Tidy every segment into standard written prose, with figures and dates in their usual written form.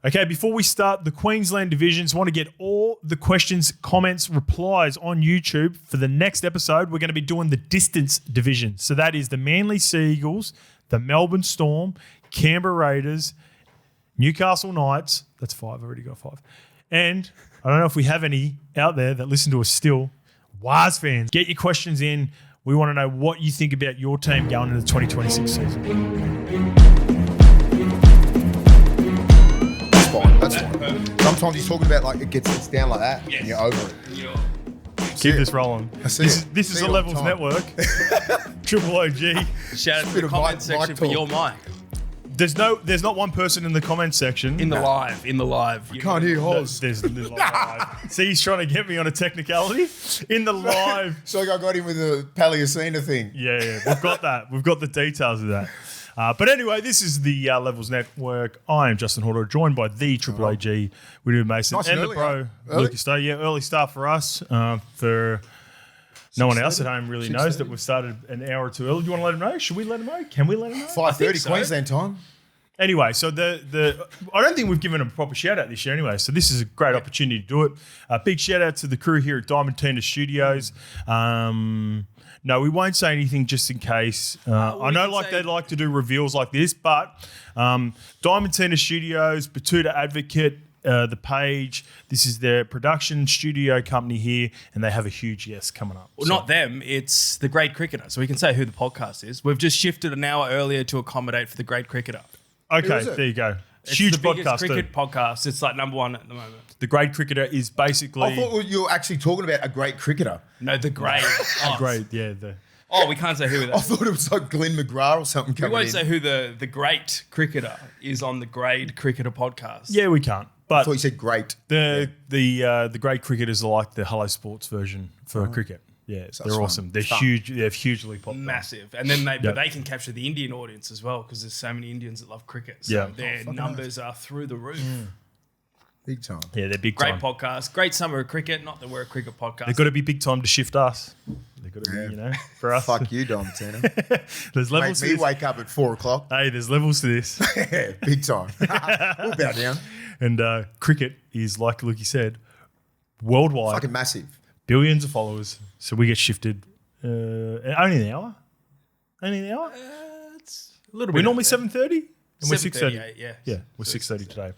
Okay, before we start the Queensland divisions, want to get all the questions, comments, replies on YouTube. For the next episode, we're going to be doing the distance division. So that is the Manly Sea Eagles, the Melbourne Storm, Canberra Raiders, Newcastle Knights. That's 5. I already got 5. And I don't know if we have any out there that listen to us still. WAS fans, get your questions in. We want to know what you think about your team going into the 2026 season. That's fine. Sometimes he's talking about like it gets down like that and you're over it. Keep this rolling. This is the Levels Network. Triple OG. Shout out to the comment section for your mic. There's not one person in the comment section. In the live. You can't hear Hoz. There's live. See, he's trying to get me on a technicality. In the live. So I got him with the Paleocena thing. Yeah. We've got that. We've got the details of that. But anyway, this is the Levels Network. I am Justin Horo, joined by the Triple AG, Willie Mason, nice and and the bro, Lucas Day. Yeah, early start for us. For no one else at home really knows that we've started an hour or two early. Do you want to let them know? Should we let them know? Can we let them know? 5:30 Queensland time. Anyway, so I don't think we've given them a proper shout out this year anyway, so this is a great opportunity to do it. Big shout out to the crew here at Diamond Tina Studios. No, we won't say anything just in case. I know they like to do reveals like this, but Diamond Tina Studios, Batuta Advocate, the page, this is their production studio company here, and they have a huge yes coming up. Well, not them, it's the Great Cricketer, so we can say who the podcast is. We've just shifted an hour earlier to accommodate for the Great Cricketer. Okay, there you go. It's huge the biggest podcast. cricket podcast. It's like number 1 at the moment. The Great Cricketer is basically... I thought you were actually talking about a great cricketer. No, the Great. Great, yeah. We can't say who that I is. thought it was like Glenn McGrath or something We coming won't in. say who the Great Cricketer is on the Great Cricketer podcast. Yeah, we can't. I But thought you said great. the Great Cricketers are like the Hello Sports version for cricket. Yeah, they're fun. awesome. They're Fun. huge. They're hugely popular. Massive. And then but they can capture the Indian audience as well because there's so many Indians that love cricket. So their numbers are through the roof. Big time. Yeah, they're big Great time. podcast. Great summer of cricket. Not that we're a cricket podcast. They've got to be big time to shift us. They've got to be, for us. Fuck you, Dom Tina. There's levels Make to me this. wake up at 4 o'clock. Hey, there's levels to this. Yeah, big time. We'll bow down. And cricket is, like Lukey said, worldwide. Fucking massive. Billions of followers. So we get shifted only an hour. Only an hour? It's a little bit. We're normally out there. 7:30? And we're 6:30. Yeah, We're 6:30 today.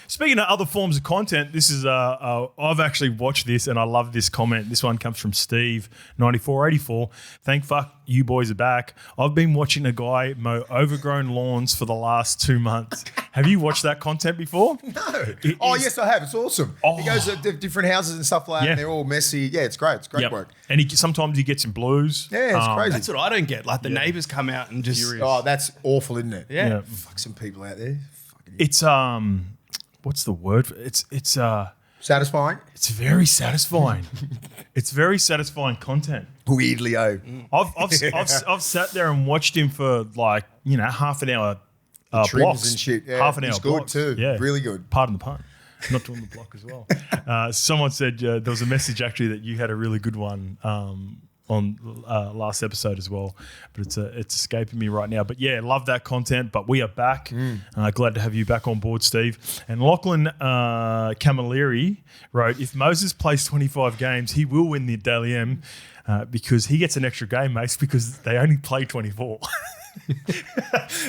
Speaking of other forms of content, this is I've actually watched this and I love this comment. This one comes from Steve 9484. Thank fuck you boys are back. I've been watching a guy mow overgrown lawns for the last 2 months. Have you watched that content before? No. Yes, I have. It's awesome. He goes to different houses and stuff like that, and they're all messy. Yeah, it's great. It's great work. And sometimes he gets in blues. Yeah, it's crazy. That's what I don't get. Like the neighbours come out and just. Oh, that's awful, isn't it? Yeah. Fuck some people out there. It's what's the word? It's Satisfying? It's very satisfying. It's very satisfying content. Weirdly, I've sat there and watched him for half an hour. trims Blocks and shit. Yeah, half an hour. he's good blocks. too. Yeah, Really good. Pardon the pun. Not doing the block as well. Someone said there was a message actually that you had a really good one on last episode as well, but it's escaping me right now. But yeah, love that content. But we are back. Glad to have you back on board, Steve. And Lachlan Camilleri wrote, if Moses plays 25 games, he will win the Daily M because he gets an extra game, mate, because they only play 24.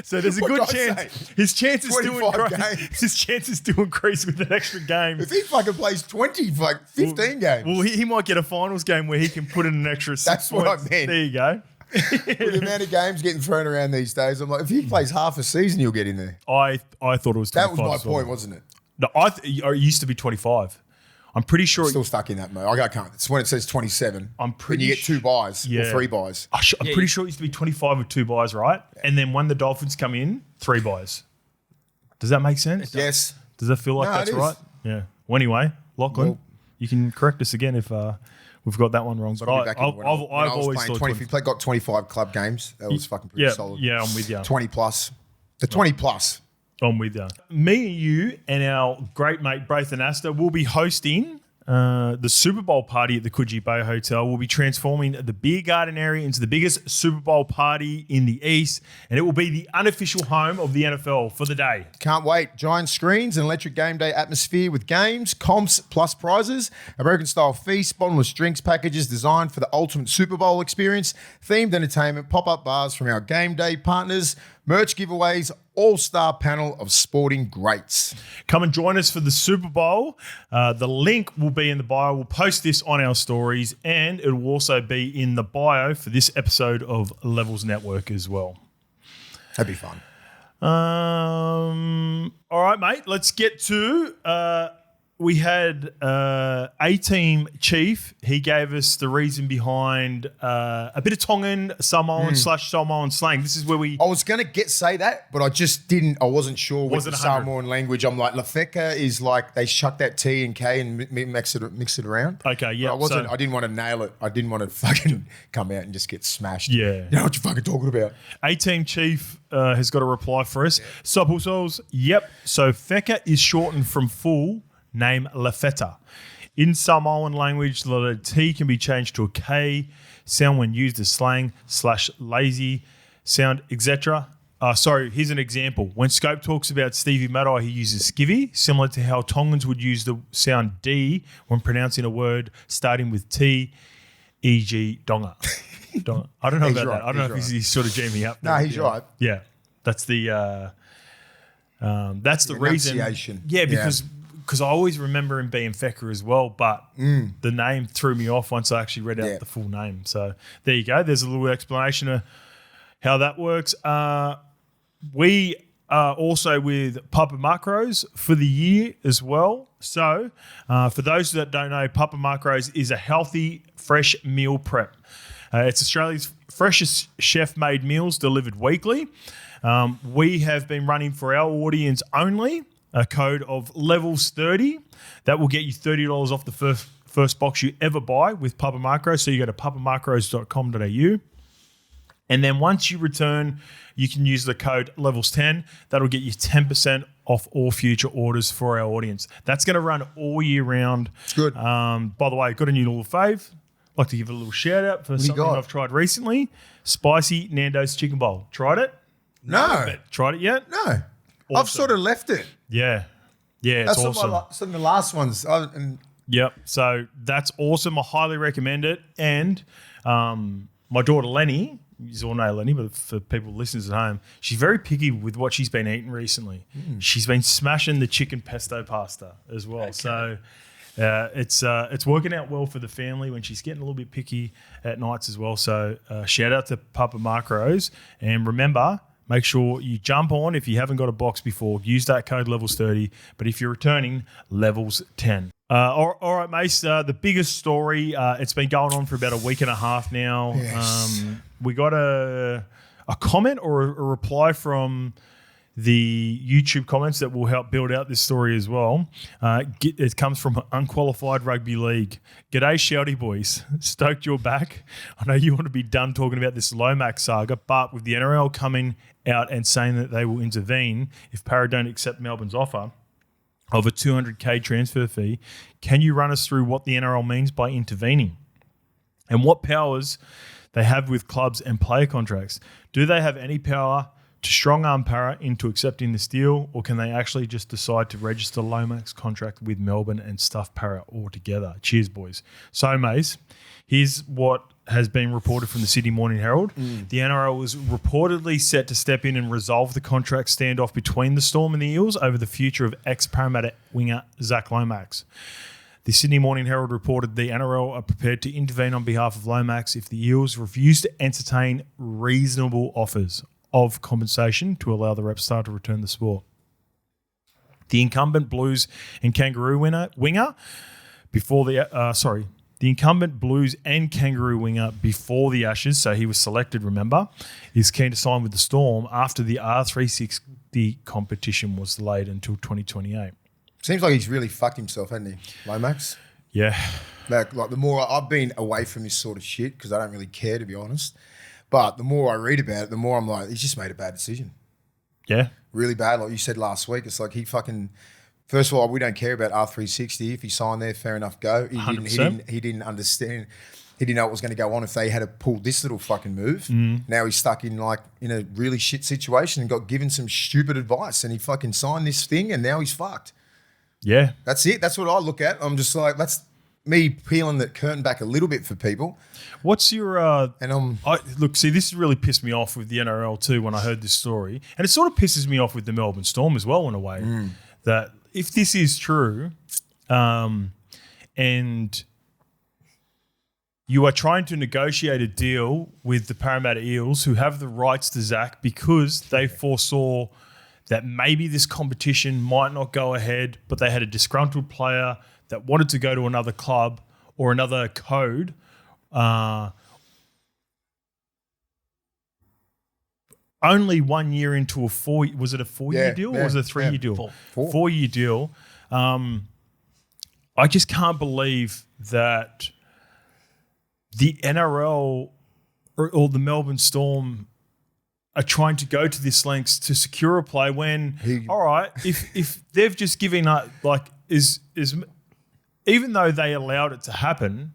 So there's a What good did I chance say? his chances to 25 increase. games. His chances to increase with an extra game. If he fucking plays 20, like 15 games. Well, he might get a finals game where he can put in an extra 6 That's what I points. meant. There you go. With the amount of games getting thrown around these days, I'm like, if he plays half a season, he'll get in there. I thought it was 25. That was my as well. point, wasn't it? No, it used to be 25. I'm pretty sure. Still stuck in that mode. I can't. It's when it says 27. I'm pretty When you get 2 buys or 3 buys. I'm pretty sure it used to be 25 with 2 buys, right? And then when the Dolphins come in, 3 buys. Does that make sense? Yes. Does that feel like No, that's it is. right? Yeah. Well, anyway, Lachlan, Well- you can correct us again if we've got that one wrong. But I'll be I've back in when I always was thought playing 20. If he got 25 club games, that was fucking pretty solid. Yeah, I'm with you. 20 plus. The 20 plus. I'm with you. Me and you and our great mate, Braithen Astor, will be hosting the Super Bowl party at the Coogee Bay Hotel will be transforming the beer garden area into the biggest Super Bowl party in the East, and it will be the unofficial home of the NFL for the day. Can't wait. Giant screens and electric game day atmosphere with games, comps, plus prizes, American-style feast, bottomless drinks packages designed for the ultimate Super Bowl experience, themed entertainment, pop-up bars from our game day partners, merch giveaways, all-star panel of sporting greats. Come and join us for the Super Bowl. The link will be in the bio. We'll post this on our stories, and it will also be in the bio for this episode of Levels Network as well. That'd be fun. All right, mate. Let's get to... we had A-Team Chief. He gave us the reason behind a bit of Tongan, Samoan / slang. This is where we... I was going to say that, but I just didn't. I wasn't sure with the Samoan language. I'm like, Lafeka is like they chuck that T and K and mix it around. Okay, yeah. I didn't want to nail it. I didn't want to fucking come out and just get smashed. Yeah. You know what you're fucking talking about? A-Team Chief has got a reply for us. Suppulsos, yep. So Feka is shortened from full name Lafeta. In Samoan language, the letter T can be changed to a K sound when used as slang / lazy sound, etc. Here's an example. When Scope talks about Stevie Matai, he uses skivvy, similar to how Tongans would use the sound D when pronouncing a word starting with T, e.g. donga. Donga. I don't know about that. I don't know if he's sort of jamming up. No, he's right. Yeah, that's the reason. Yeah, because I always remember him being Feka as well, but the name threw me off once I actually read out the full name. So there you go. There's a little explanation of how that works. We are also with Papa Macros for the year as well. So for those that don't know, Papa Macros is a healthy, fresh meal prep. It's Australia's freshest chef-made meals delivered weekly. We have been running for our audience only a code of Levels 30. That will get you $30 off the first box you ever buy with Papa Macros. So you go to papamacros.com.au. And then once you return, you can use the code Levels10. That'll get you 10% off all future orders for our audience. That's going to run all year round. It's good. By the way, got a new little fave. I'd like to give it a little shout out for something I've tried recently. Spicy Nando's Chicken Bowl. Tried it? No. Tried it yet? No. Awesome. I've sort of left it. Yeah. Yeah, it's awesome. Some of the last ones. Yep. So that's awesome. I highly recommend it. And my daughter Lenny, you all know Lenny, but for people listeners at home, she's very picky with what she's been eating recently. She's been smashing the chicken pesto pasta as well. Okay. So it's working out well for the family when she's getting a little bit picky at nights as well. So shout out to Papa Macros. And remember, make sure you jump on if you haven't got a box before. Use that code Levels30. But if you're returning, Levels10. All right, Mace. The biggest story, it's been going on for about a week and a half now. Yes. We got a comment or a reply from the YouTube comments that will help build out this story as well. It comes from Unqualified Rugby League. G'day, Shouty boys. Stoked you're back. I know you want to be done talking about this LOMAX saga, but with the NRL coming out and saying that they will intervene if Parra don't accept Melbourne's offer of a $200K transfer fee, can you run us through what the NRL means by intervening and what powers they have with clubs and player contracts? Do they have any power to strong-arm Parra into accepting this deal, or can they actually just decide to register LOMAX contract with Melbourne and stuff Parra altogether? Cheers, boys. So, Mace, here's what has been reported from the Sydney Morning Herald. The NRL was reportedly set to step in and resolve the contract standoff between the Storm and the Eels over the future of ex-Parramatta winger Zach Lomax. The Sydney Morning Herald reported the NRL are prepared to intervene on behalf of Lomax if the Eels refuse to entertain reasonable offers of compensation to allow the rep star to return the sport. The incumbent Blues and Kangaroo winger before the incumbent Blues and Kangaroo winger before the Ashes, so he was selected, remember, is keen to sign with the Storm after the R360 competition was delayed until 2028. Seems like he's really fucked himself, hasn't he, Lomax? Yeah. Like the more I've been away from this sort of shit because I don't really care, to be honest. But the more I read about it, the more I'm like, he's just made a bad decision. Yeah. Really bad. Like you said last week, it's like he fucking First of all, we don't care about R360. If he signed there, fair enough, go. He 100%. He didn't understand. He didn't know what was going to go on if they had to pull this little fucking move. Now he's stuck in a really shit situation and got given some stupid advice, and he fucking signed this thing, and now he's fucked. Yeah. That's it. That's what I look at. I'm just like, that's me peeling the curtain back a little bit for people. What's your look? See, this really pissed me off with the NRL too when I heard this story, and it sort of pisses me off with the Melbourne Storm as well in a way. That if this is true, and you are trying to negotiate a deal with the Parramatta Eels, who have the rights to Zach because they foresaw that maybe this competition might not go ahead, but they had a disgruntled player that wanted to go to another club or another code. Only 1 year into a 4 was it a 4-year deal or was it a 3-year deal? 4-year deal. I just can't believe that the NRL or the Melbourne Storm are trying to go to this lengths to secure a play when, all right, if they've just given up, even though they allowed it to happen,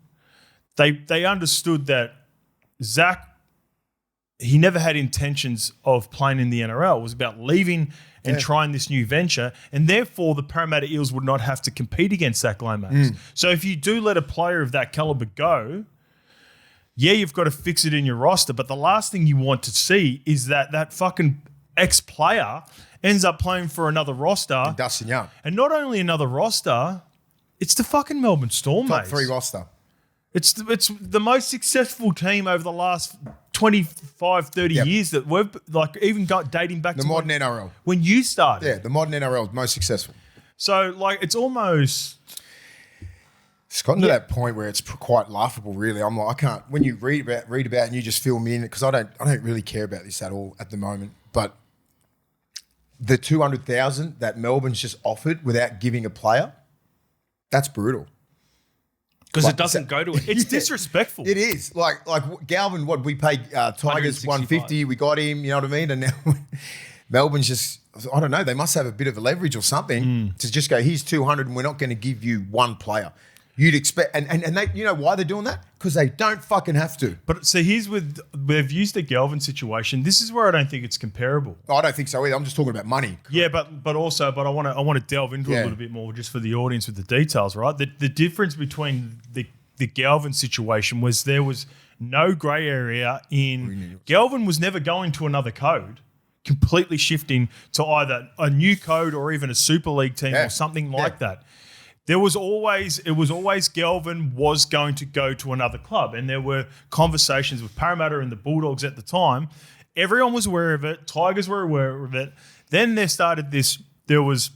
they understood that Zach, he never had intentions of playing in the NRL. It was about leaving and trying this new venture, and therefore the Parramatta Eels would not have to compete against Zach LOMAX. So if you do let a player of that caliber go, yeah, you've got to fix it in your roster, but the last thing you want to see is that fucking ex-player ends up playing for another roster. Dustin Young. And not only another roster, it's the fucking Melbourne Storm, Top mate. 3 roster. It's the most successful team over the last 25, 30 years that we've even got dating back the to modern NRL. When you started. Yeah, the modern NRL is most successful. So it's almost... It's gotten to that point where it's quite laughable, really. I'm like, I can't. When you read about and you just fill me in, because I don't really care about this at all at the moment. But the 200,000 that Melbourne's just offered without giving a player, that's brutal. Because it doesn't go to it. It's disrespectful. It is. Like Galvin, what we paid Tigers 150, we got him. You know what I mean? And now Melbourne's just, I don't know. They must have a bit of a leverage or something to just go, here's 200, and we're not going to give you one player. You'd expect, and they, you know why they're doing that? Because they don't fucking have to. But so we've used the Galvin situation. This is where I don't think it's comparable. I don't think so either. I'm just talking about money. Yeah, but I want to delve into a little bit more just for the audience with the details, right? The difference between the Galvin situation was there was no grey area in Galvin was never going to another code, completely shifting to either a new code or even a Super League team or something like that. It was always Galvin was going to go to another club, and there were conversations with Parramatta and the Bulldogs at the time. Everyone was aware of it. Tigers were aware of it. Then there started this. There was,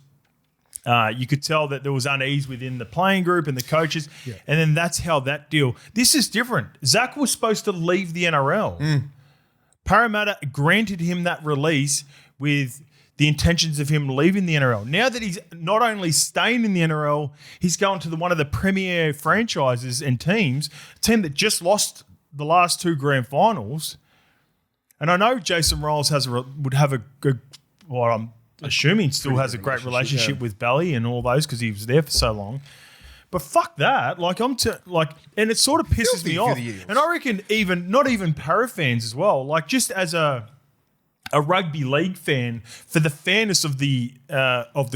you could tell that there was unease within the playing group and the coaches, and then that's how that deal. This is different. Zach was supposed to leave the NRL. Parramatta granted him that release with the intentions of him leaving the NRL. Now that he's not only staying in the NRL, he's going to one of the premier franchises and teams, a team that just lost the last 2 grand finals. And I know Jason Ryles would have a good, well, I'm assuming still has a great relationship with Bally and all those because he was there for so long. But fuck that. And it sort of pisses me off. And I reckon not even para fans as well, just as a rugby league fan, for the fairness of the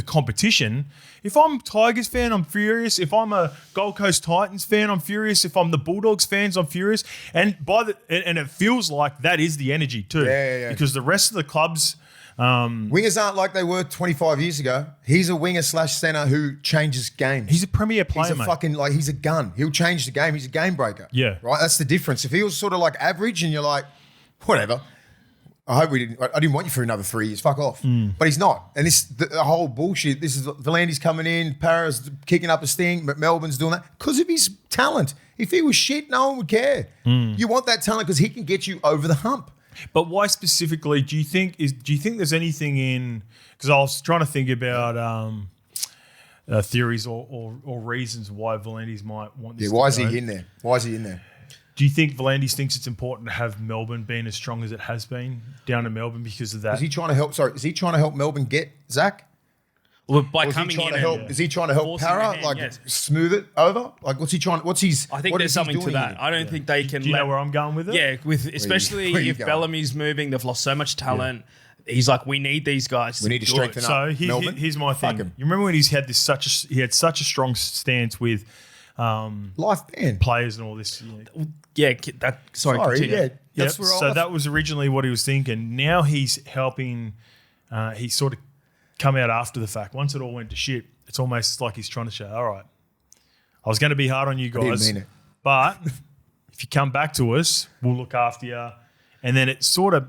competition. If I'm a Tigers fan, I'm furious. If I'm a Gold Coast Titans fan, I'm furious. If I'm the Bulldogs fans, I'm furious. And it feels like that is the energy too. Yeah. Because the rest of the clubs, wingers aren't like they were 25 years ago. He's a winger / centre who changes games. He's a premier player, mate. He's a gun. He'll change the game. He's a game breaker. Yeah. Right? That's the difference. If he was sort of like average and you're like, whatever, I didn't want you for another 3 years. Fuck off. But he's not. And the whole bullshit. This is Volandi's coming in, Para's kicking up a sting, but Melbourne's doing that because of his talent. If he was shit, no one would care. You want that talent because he can get you over the hump. But why specifically do you think there's anything in? Because I was trying to think about theories or reasons why Volandi's might want this. Yeah, why is he in there? Do you think Volandis thinks it's important to have Melbourne being as strong as it has been down in Melbourne because of that? Is he trying to help Melbourne get Zach? Well, by Or is he coming trying in to help? and Is he trying to help forcing Para their hand, like yes. smooth it over? Like what's he trying? What's his? I think what there's is he something to doing that. here? I don't think they can. Do you know where I'm going with it? Yeah, with especially where you if going? Bellamy's moving, they've lost so much talent. He's like, we need these guys. We need to do strengthen it. up. So Melbourne? here's my Fuck thing. him. You remember when he had such a strong stance with Life ban. players and all this. Yeah, sorry, continue. yeah. That's Yep. where So that was originally what he was thinking. Now he's helping. He's sort of come out after the fact. Once it all went to shit, it's almost like he's trying to show, all right, I was going to be hard on you didn't guys, mean it. but if you come back to us, we'll look after you. And then it sort of,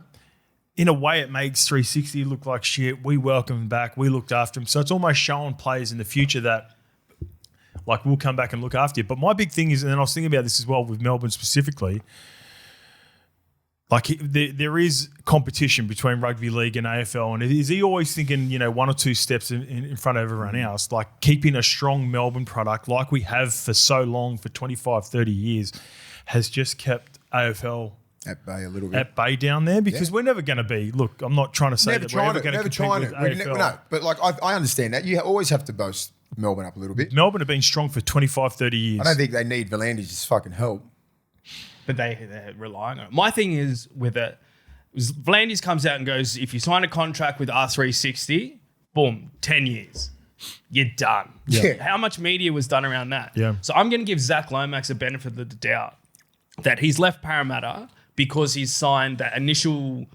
in a way, it makes 360 look like shit. We welcome him back. We looked after him. So it's almost showing players in the future that, like, we'll come back and look after you. But my big thing is, and I was thinking about this as well with Melbourne specifically, like there is competition between rugby league and AFL, and is he always thinking, one or two steps in front of everyone else? Like keeping a strong Melbourne product like we have for so long, for 25, 30 years, has just kept AFL At bay a little bit. at bay down there because we're never going to be. Look, I'm not trying to say that we're ever going to compete with AFL. No, but like I understand that. You always have to boast Melbourne up a little bit. Melbourne have been strong for 25, 30 years. I don't think they need Volandis' fucking help. But they're relying on it. My thing is with it, Vlandis comes out and goes, if you sign a contract with R360, boom, 10 years. You're done. Yeah. How much media was done around that? Yeah. So I'm going to give Zach Lomax a benefit of the doubt that he's left Parramatta because he's signed that initial...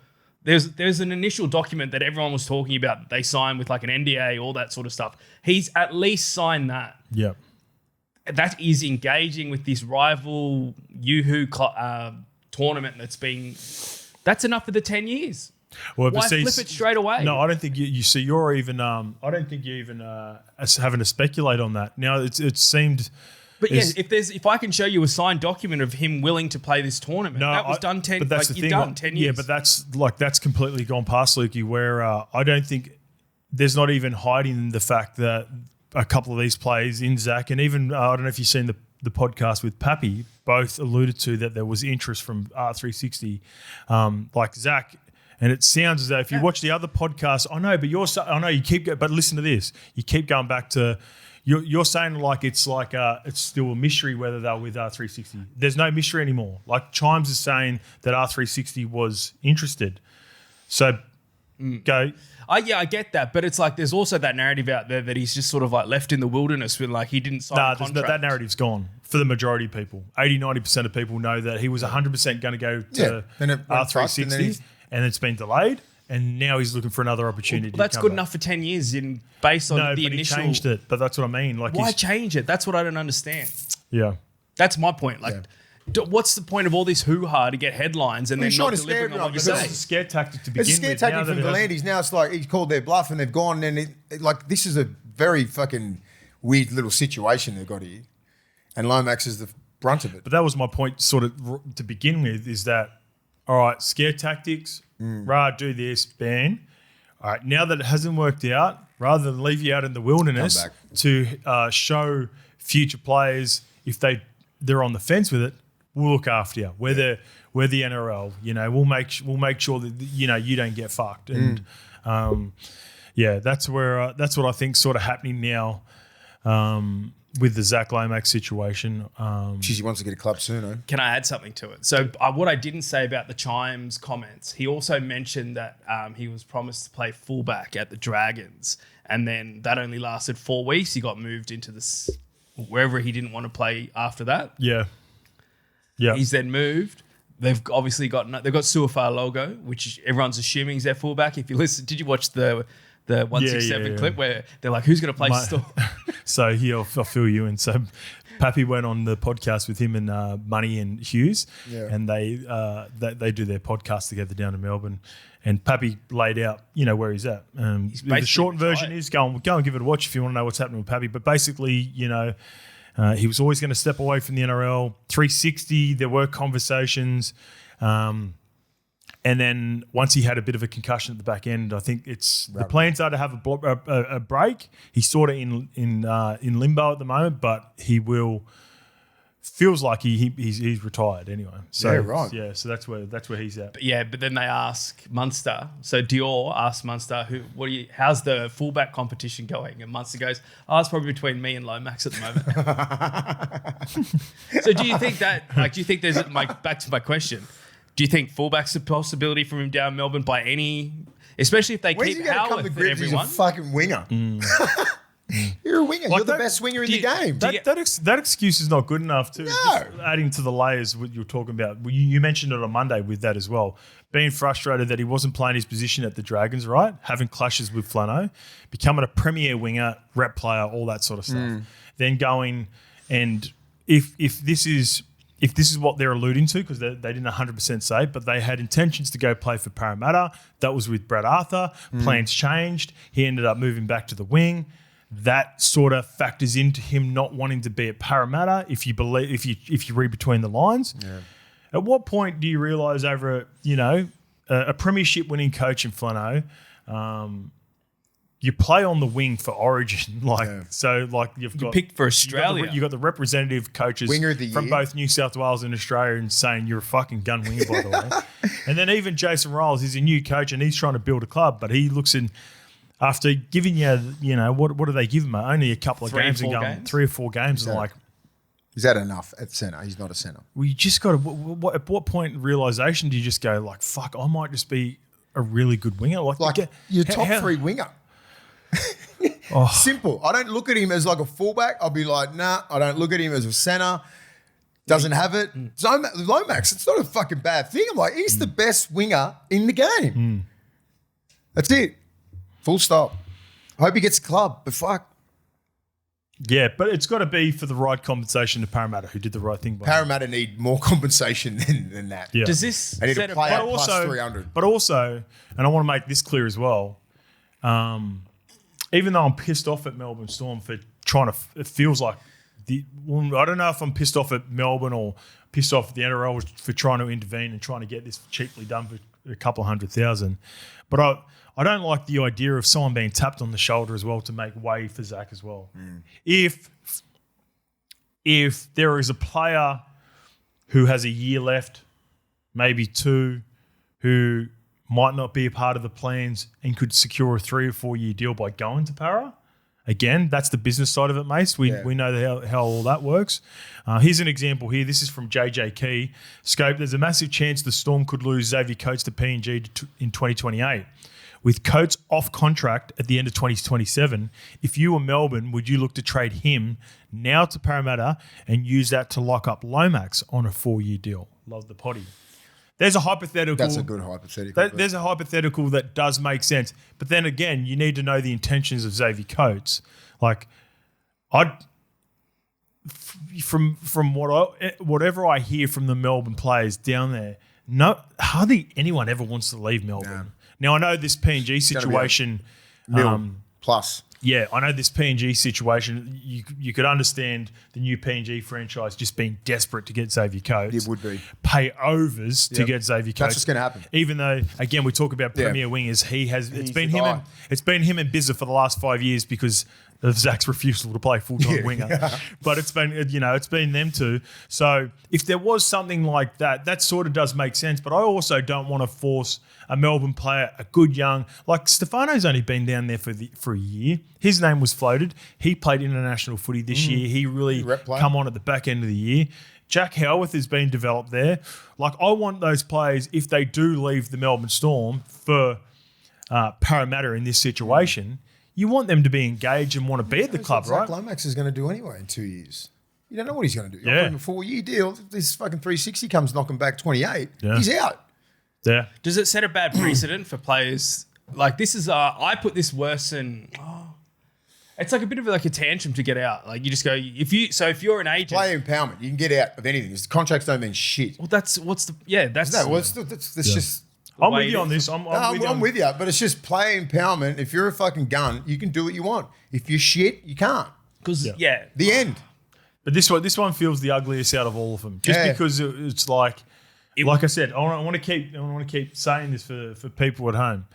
There's an initial document that everyone was talking about that they signed with like an NDA, all that sort of stuff. He's at least signed that. Yeah. That is engaging with this rival Yoo-hoo tournament that's enough for the 10 years. Well, Why flip it straight away? No, I don't think you see. You're even. I don't think you're even having to speculate on that. Now it seemed. But yeah, if I can show you a signed document of him willing to play this tournament, that was done 10. But that's the thing. 10 years. Yeah, but that's completely gone past Lukey. Where I don't think there's not even hiding the fact that a couple of these players in Zach and even I don't know if you've seen the podcast with Pappy, both alluded to that there was interest from R360, like Zach. And it sounds as though if you watch the other podcasts, I know you keep, but listen to this. You keep going back to, you're saying like it's still a mystery whether they're with R360. There's no mystery anymore. Like Chimes is saying that R360 was interested. So go. Yeah, I get that, but it's like there's also that narrative out there that he's just sort of like left in the wilderness with like he didn't sign a contract. That narrative's gone for the majority of people. 80-90% of people know that he was 100% going to go to R360 and it's been delayed and now he's looking for another opportunity. Well, that's good enough for 10 years based on the initial... he changed it, but that's what I mean. Like why change it? That's what I don't understand. Yeah. That's my point. Like... What's the point of all this hoo-ha to get headlines and then not delivering on what you say? It's a scare tactic to begin with. It's a scare tactic from Volandis. Now it's like he's called their bluff and they've gone and this is a very fucking weird little situation they've got here. And Lomax is the brunt of it. But that was my point sort of to begin with is that, all right, scare tactics, do this, ban. All right, now that it hasn't worked out, rather than leave you out in the wilderness to show future players if they're on the fence with it, we'll look after you. We're the NRL. We'll make sure that you don't get fucked. And that's where that's what I think sort of happening now with the Zach Lomax situation. He wants to get a club soon, eh? Can I add something to it? So what I didn't say about the Chimes comments, he also mentioned that he was promised to play fullback at the Dragons, and then that only lasted 4 weeks. He got moved into this wherever he didn't want to play after that. Yeah. Yeah. He's then moved. They've obviously got Suafar logo, which everyone's assuming is their fullback. If you listen, did you watch the 167 clip where they're like, who's going to play Store? So I'll fill you in. So Pappy went on the podcast with him and Money and Hughes, and they do their podcast together down in Melbourne. And Pappy laid out, where he's at. The short version is go and give it a watch if you want to know what's happening with Pappy. But basically, he was always going to step away from the NRL. 360, there were conversations. And then once he had a bit of a concussion at the back end, I think the plans are to have a break. He's sort of in limbo at the moment, but he will feels like he's retired anyway. So Yeah, right. Yeah, so that's where he's at. But then they ask Munster. So Dior asks Munster, how's the fullback competition going? And Munster goes, it's probably between me and Lomax at the moment. So do you think there's back to my question? Do you think fullback's a possibility for him down Melbourne by any, especially if they When's keep he going to come Howarth to and grips? He's a everyone? fucking winger. You're a winger. Like You're the that- best winger in do the you- game. do you- That excuse is not good enough too. No. Just adding to the layers what you're talking about. You mentioned it on Monday with that as well. Being frustrated that he wasn't playing his position at the Dragons, right? Having clashes with Flano, becoming a premier winger, rep player, all that sort of stuff. Then going and if this is what they're alluding to, because they didn't 100% say, but they had intentions to go play for Parramatta. That was with Brad Arthur. Plans changed. He ended up moving back to the wing. That sort of factors into him not wanting to be at Parramatta. If you read between the lines, at what point do you realise over a premiership winning coach in Flano, you play on the wing for Origin, you've got picked for Australia. You've got the representative coaches Winger of the from year. both New South Wales and Australia, and saying you're a fucking gun winger, by the way. And then even Jason Riles, he's a new coach and he's trying to build a club, but he looks in. After giving what do they give him? Only a couple of 3 or games and 4 going games? 3 or 4 games, and Is that enough at centre? He's not a centre. we just got to. At what point in realisation do you just go fuck? I might just be a really good winger. Your top 3 winger. Simple. I don't look at him as like a fullback. I'll be like, nah. I don't look at him as a centre. Doesn't have it. Lomax, it's not a fucking bad thing. I'm like, he's the best winger in the game. That's it. Full stop. I hope he gets a club, but fuck. Yeah, but it's got to be for the right compensation to Parramatta, who did the right thing by him. Parramatta need more compensation than that. Yeah. Does this They need set a a player but plus also, 300. But also, and I want to make this clear as well, even though I'm pissed off at Melbourne Storm for trying to, it feels like, I don't know if I'm pissed off at Melbourne or pissed off at the NRL for trying to intervene and trying to get this cheaply done for a couple of $100,000. But I don't like the idea of someone being tapped on the shoulder as well to make way for Zach as well. If there is a player who has a year left, maybe 2, who might not be a part of the plans and could secure a 3 or 4 year deal by going to Para, again, that's the business side of it, Mace. We know how all that works. Here's an example here. This is from JJ Key. Scope, there's a massive chance the Storm could lose Xavier Coates to PNG in 2028. With Coates off contract at the end of 2027, if you were Melbourne, would you look to trade him now to Parramatta and use that to lock up Lomax on a 4-year deal? Love the potty. There's a hypothetical. That's a good hypothetical. There's a hypothetical that does make sense. But then again, you need to know the intentions of Xavier Coates. From whatever I hear from the Melbourne players down there, hardly anyone ever wants to leave Melbourne. No. Now, I know this PNG situation. Plus. Yeah, I know this PNG situation. You could understand the new PNG franchise just being desperate to get Xavier Coates. It would be. Pay overs to get Xavier Coates. That's what's going to happen. Even though, again, we talk about premier wingers, it's been him and Bizza for the last 5 years because of Zach's refusal to play full-time winger. But it's been them two. So if there was something like that sort of does make sense. But I also don't want to force a Melbourne player, a good young, like Stefano's only been down there for a year. His name was floated. He played international footy this year. He really come on at the back end of the year. Jack Howarth has been developed there. I want those players, if they do leave the Melbourne Storm for Parramatta in this situation, you want them to be engaged and want to be at the club, right? Zach Lomax is going to do anyway in 2 years. You don't know what he's going to do. Yeah. Offer him a 4-year deal. If this fucking 360 comes knocking back 28, Yeah. he's out. Yeah. Does it set a bad precedent for players? Like this is, I put this worse than. It's like a bit of a tantrum to get out. Like you just go if you're an agent. Player empowerment. You can get out of anything. The contracts don't mean shit. Well, that's Just. I'm with you on this. I'm with you, but it's just player empowerment. If you're a fucking gun, you can do what you want. If you're shit, you can't. because The end. But this one feels the ugliest out of all of them, just because it's like I said, I want to keep saying this for people at home.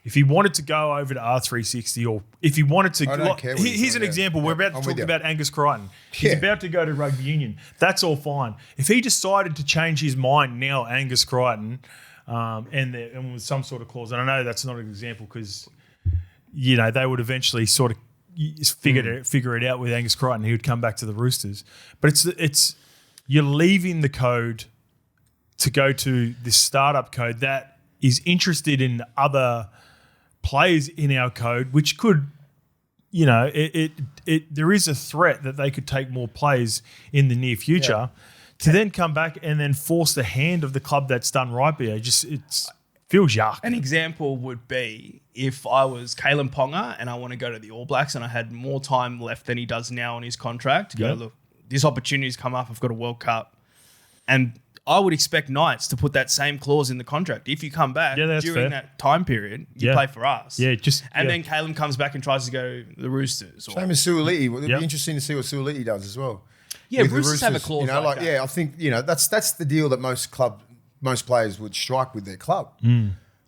If he wanted to go over to R360 or if he wanted to... I don't care what he's here's doing, an example. We're about to talk about Angus Crichton. He's about to go to rugby union. That's all fine. If he decided to change his mind now, Angus Crichton, and with some sort of clause, and I know that's not an example because, you know, they would eventually sort of figure it out with Angus Crichton. He would come back to the Roosters. But it's you're leaving the code to go to this startup code that is interested in other players in our code, which could, you know, there is a threat that they could take more players in the near future to then come back and then force the hand of the club that's done right by you. It feels yuck. An example would be if I was Kalen Ponga and I want to go to the All Blacks and I had more time left than he does now on his contract to go, look, this opportunity's come up. I've got a World Cup. And I would expect Knights to put that same clause in the contract. If you come back during that time period, you play for us. Then Kalen comes back and tries to go to the Roosters. Same as Suoliti. It'd be interesting to see what Suoliti does as well. Yeah, Roosters have a clause like that. Yeah, I think, you know, that's the deal that most players would strike with their club.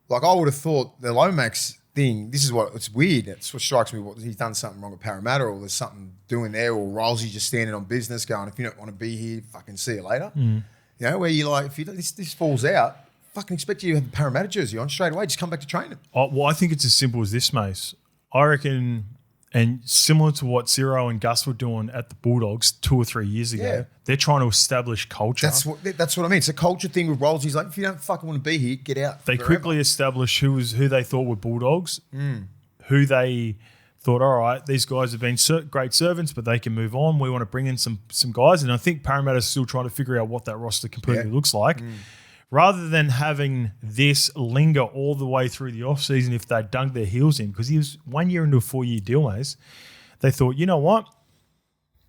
Like I would have thought the LOMAX thing, it's weird. It's what strikes me. He's done something wrong with Parramatta or there's something doing there or Rolsey just standing on business going, if you don't want to be here, fucking see you later. You know, where you're like, if this falls out, fucking expect you to have the Parramatta jersey on straight away. Just come back to training. Well, I think it's as simple as this, Mace. I reckon, and similar to what Ciro and Gus were doing at the Bulldogs 2 or 3 years ago, they're trying to establish culture. That's what I mean. It's a culture thing with Rolls. He's like, if you don't fucking want to be here, get out. They quickly established who they thought were Bulldogs, who they thought, all right, these guys have been great servants, but they can move on. We want to bring in some guys. And I think Parramatta's still trying to figure out what that roster completely looks like. Rather than having this linger all the way through the offseason if they dug their heels in, because he was 1 year into a 4-year deal, Mace, they thought, you know what?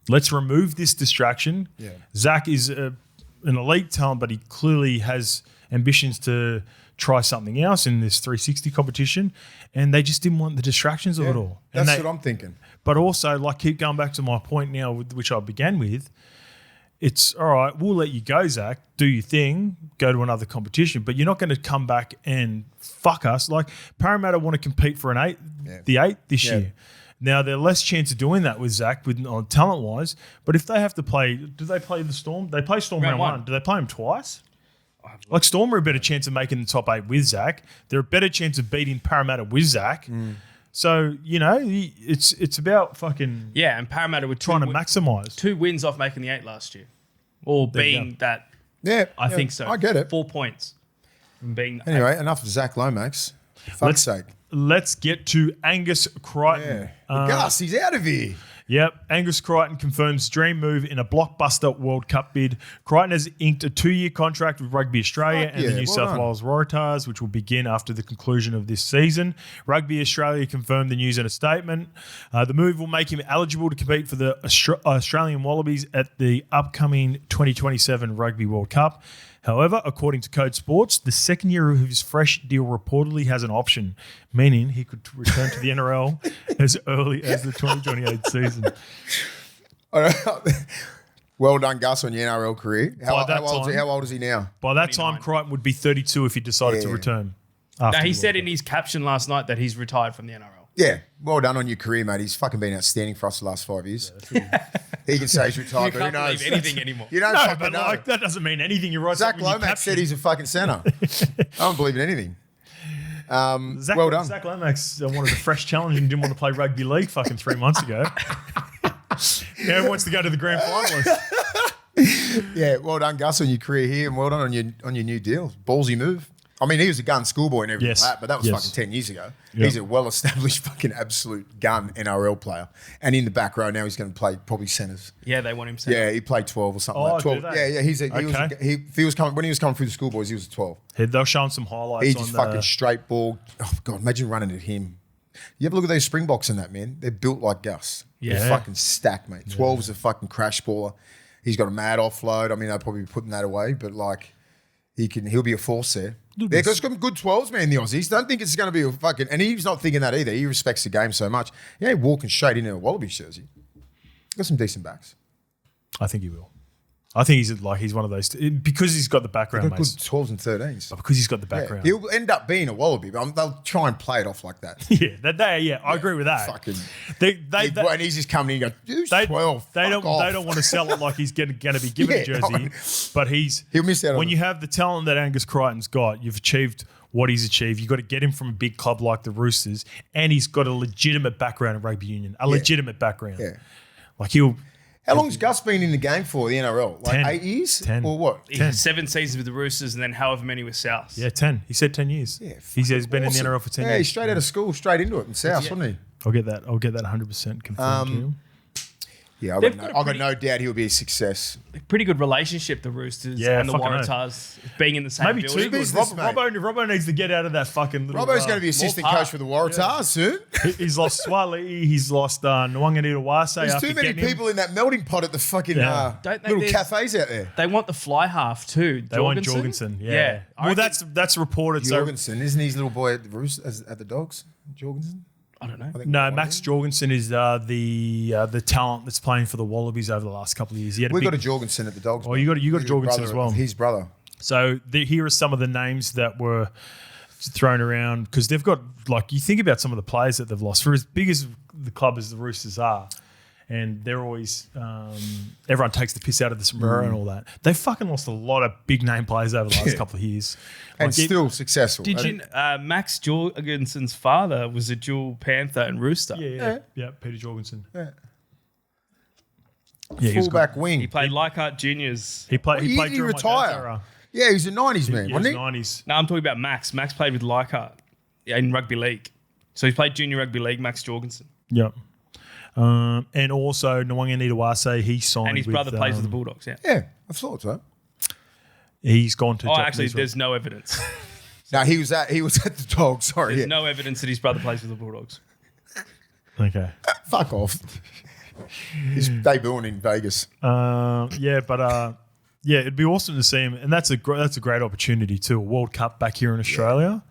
Let's remove this distraction. Zach is an elite talent, but he clearly has ambitions to try something else in this 360 competition, and they just didn't want the distractions of it all. That's what I'm thinking. But also, like, keep going back to my point now, which I began with, it's, all right, we'll let you go, Zach, do your thing, go to another competition, but you're not going to come back and fuck us. Like, Parramatta want to compete for the 8 this year. Now, they're less chance of doing that with Zach on talent-wise, but if they have to play, do they play the Storm? They play Storm round 1. Do they play them twice? Like, Storm are a better chance of making the top 8 with Zach. They're a better chance of beating Parramatta with Zach. So, you know, it's about fucking... Yeah, and Parramatta were trying to maximise. 2 wins off making the 8 last year. Or being that... Yeah. I think so. I get it. 4 points. From being anyway, enough of Zach Lomax. Fuck's sake. Let's get to Angus Crichton. Gus, he's out of here. Yep. Angus Crichton confirms dream move in a blockbuster World Cup bid. Crichton has inked a 2-year contract with Rugby Australia and the New South Wales Waratahs, which will begin after the conclusion of this season. Rugby Australia confirmed the news in a statement. The move will make him eligible to compete for the Australian Wallabies at the upcoming 2027 Rugby World Cup. However, according to Code Sports, the second year of his fresh deal reportedly has an option, meaning he could return to the NRL as early as the 2028 season. Well done, Gus, on your NRL career. How old is he now? By that 29. Time, Crichton would be 32 if he decided to return. Now, he said in his caption last night that he's retired from the NRL. Yeah, well done on your career, mate. He's fucking been outstanding for us the last 5 years. He can say he's retired, but who knows? Believe anything anymore. You don't fucking know. Like, that doesn't mean anything. You're right. Zach Lomax said he's a fucking centre. I don't believe in anything. Well done. Zach Lomax wanted a fresh challenge and didn't want to play rugby league fucking 3 months ago. Now he wants to go to the grand finalist. Yeah, well done, Gus, on your career here, and well done on your new deal. Ballsy move. I mean, he was a gun schoolboy and everything like that, but that was fucking 10 years ago. Yep. He's a well-established fucking absolute gun NRL player. And in the back row now, he's going to play probably centres. Yeah, they want him centre. Yeah, he played 12 or something like 12. When he was coming through the schoolboys, he was a 12. They'll show him some highlights. He just fucking straight ball. Oh, God, imagine running at him. You ever look at those Springboks in that, man? They're built like Gus. Yeah. They're fucking stacked, mate. 12 is a fucking crash baller. He's got a mad offload. I mean, they'll probably be putting that away, but like, he'll be a force there. They've got some good 12s, man, the Aussies. Don't think it's going to be a fucking... And he's not thinking that either. He respects the game so much. He ain't walking straight into a Wallabies jersey. Got some decent backs. I think he will. I think he's one of those because he's got the background, They've got mate. good 12s and 13s. But because he's got the Yeah, background. he'll end up being a Wallaby, but they'll try and play it off like that. I agree with that. Fucking, They and he's just coming in and goes, "Who's they 12? They Fuck don't off." want to sell it like he's going to be given a jersey, but he'll miss out on when it. you have the talent that Angus Crichton's got, you've achieved what he's achieved. You've got to get him from a big club like the Roosters, and he's got a legitimate background in rugby union, legitimate background. Yeah. Like he'll. How long's Gus been in the game for, the NRL? Like 10. 8 years? 10. Or what? He had 7 seasons with the Roosters and then however many with South. Yeah, 10. He said 10 years. Yeah, he's been awesome. in the NRL for 10 Yeah, years. he's straight out of school, straight into it in South, wasn't he? I'll get that 100% confirmed to you. Yeah, They've I've got got no doubt he'll be a success. Pretty good relationship, the Roosters Yeah, and the fucking Waratahs being in the same Maybe building. too good. business, mate. Robbo needs to get out of that fucking little... Robbo's going to be assistant part. coach for the Waratahs soon. He's lost Swali. He's lost Nwanganita-Wase. There's too many people in that melting pot at the fucking Don't they- little there's- cafes out there. They want the fly half too. They want Jorgensen. Yeah. I Well, reckon- that's reported. So Jorgensen, isn't his little boy at the at the Dogs? Jorgensen? I don't know. I think no, one Max of them. Jorgensen is the talent that's playing for the Wallabies over the last couple of years. He had We've big, got a Jorgensen at the Dogs. Oh, you got a He's Jorgensen brother as well. of His brother. So here are some of the names that were thrown around because they've got, like, you think about some of the players that they've lost. For as big as the club as the Roosters are, and they're always everyone takes the piss out of the sombrero and all that. They've fucking lost a lot of big name players over the last couple of years. And Like, still successful. Did you? Max Jorgensen's father was a dual Panther and Rooster. Yeah, Peter Jorgensen. Yeah. Yeah, he was good. Fullback wing. He played Leichhardt Juniors. He played. What He year played did he during my dad's retire? era. Yeah, he's a 90s man, He wasn't was he? 90s. No, I'm talking about Max. Max played with Leichhardt in rugby league. So he played junior rugby league. Max Jorgensen Yep. And also Nwanganita-Wase, he signed and his with, brother plays with the Bulldogs. Yeah. Yeah, I thought so. He's gone to Oh, Japanese actually, rugby. there's no evidence. No, he was at the Dogs. Sorry. There's Yeah. no evidence that his brother plays with the Bulldogs. Okay. Fuck off. He's debuting in Vegas. Yeah, it'd be awesome to see him, and that's a great opportunity too. A World Cup back here in Australia,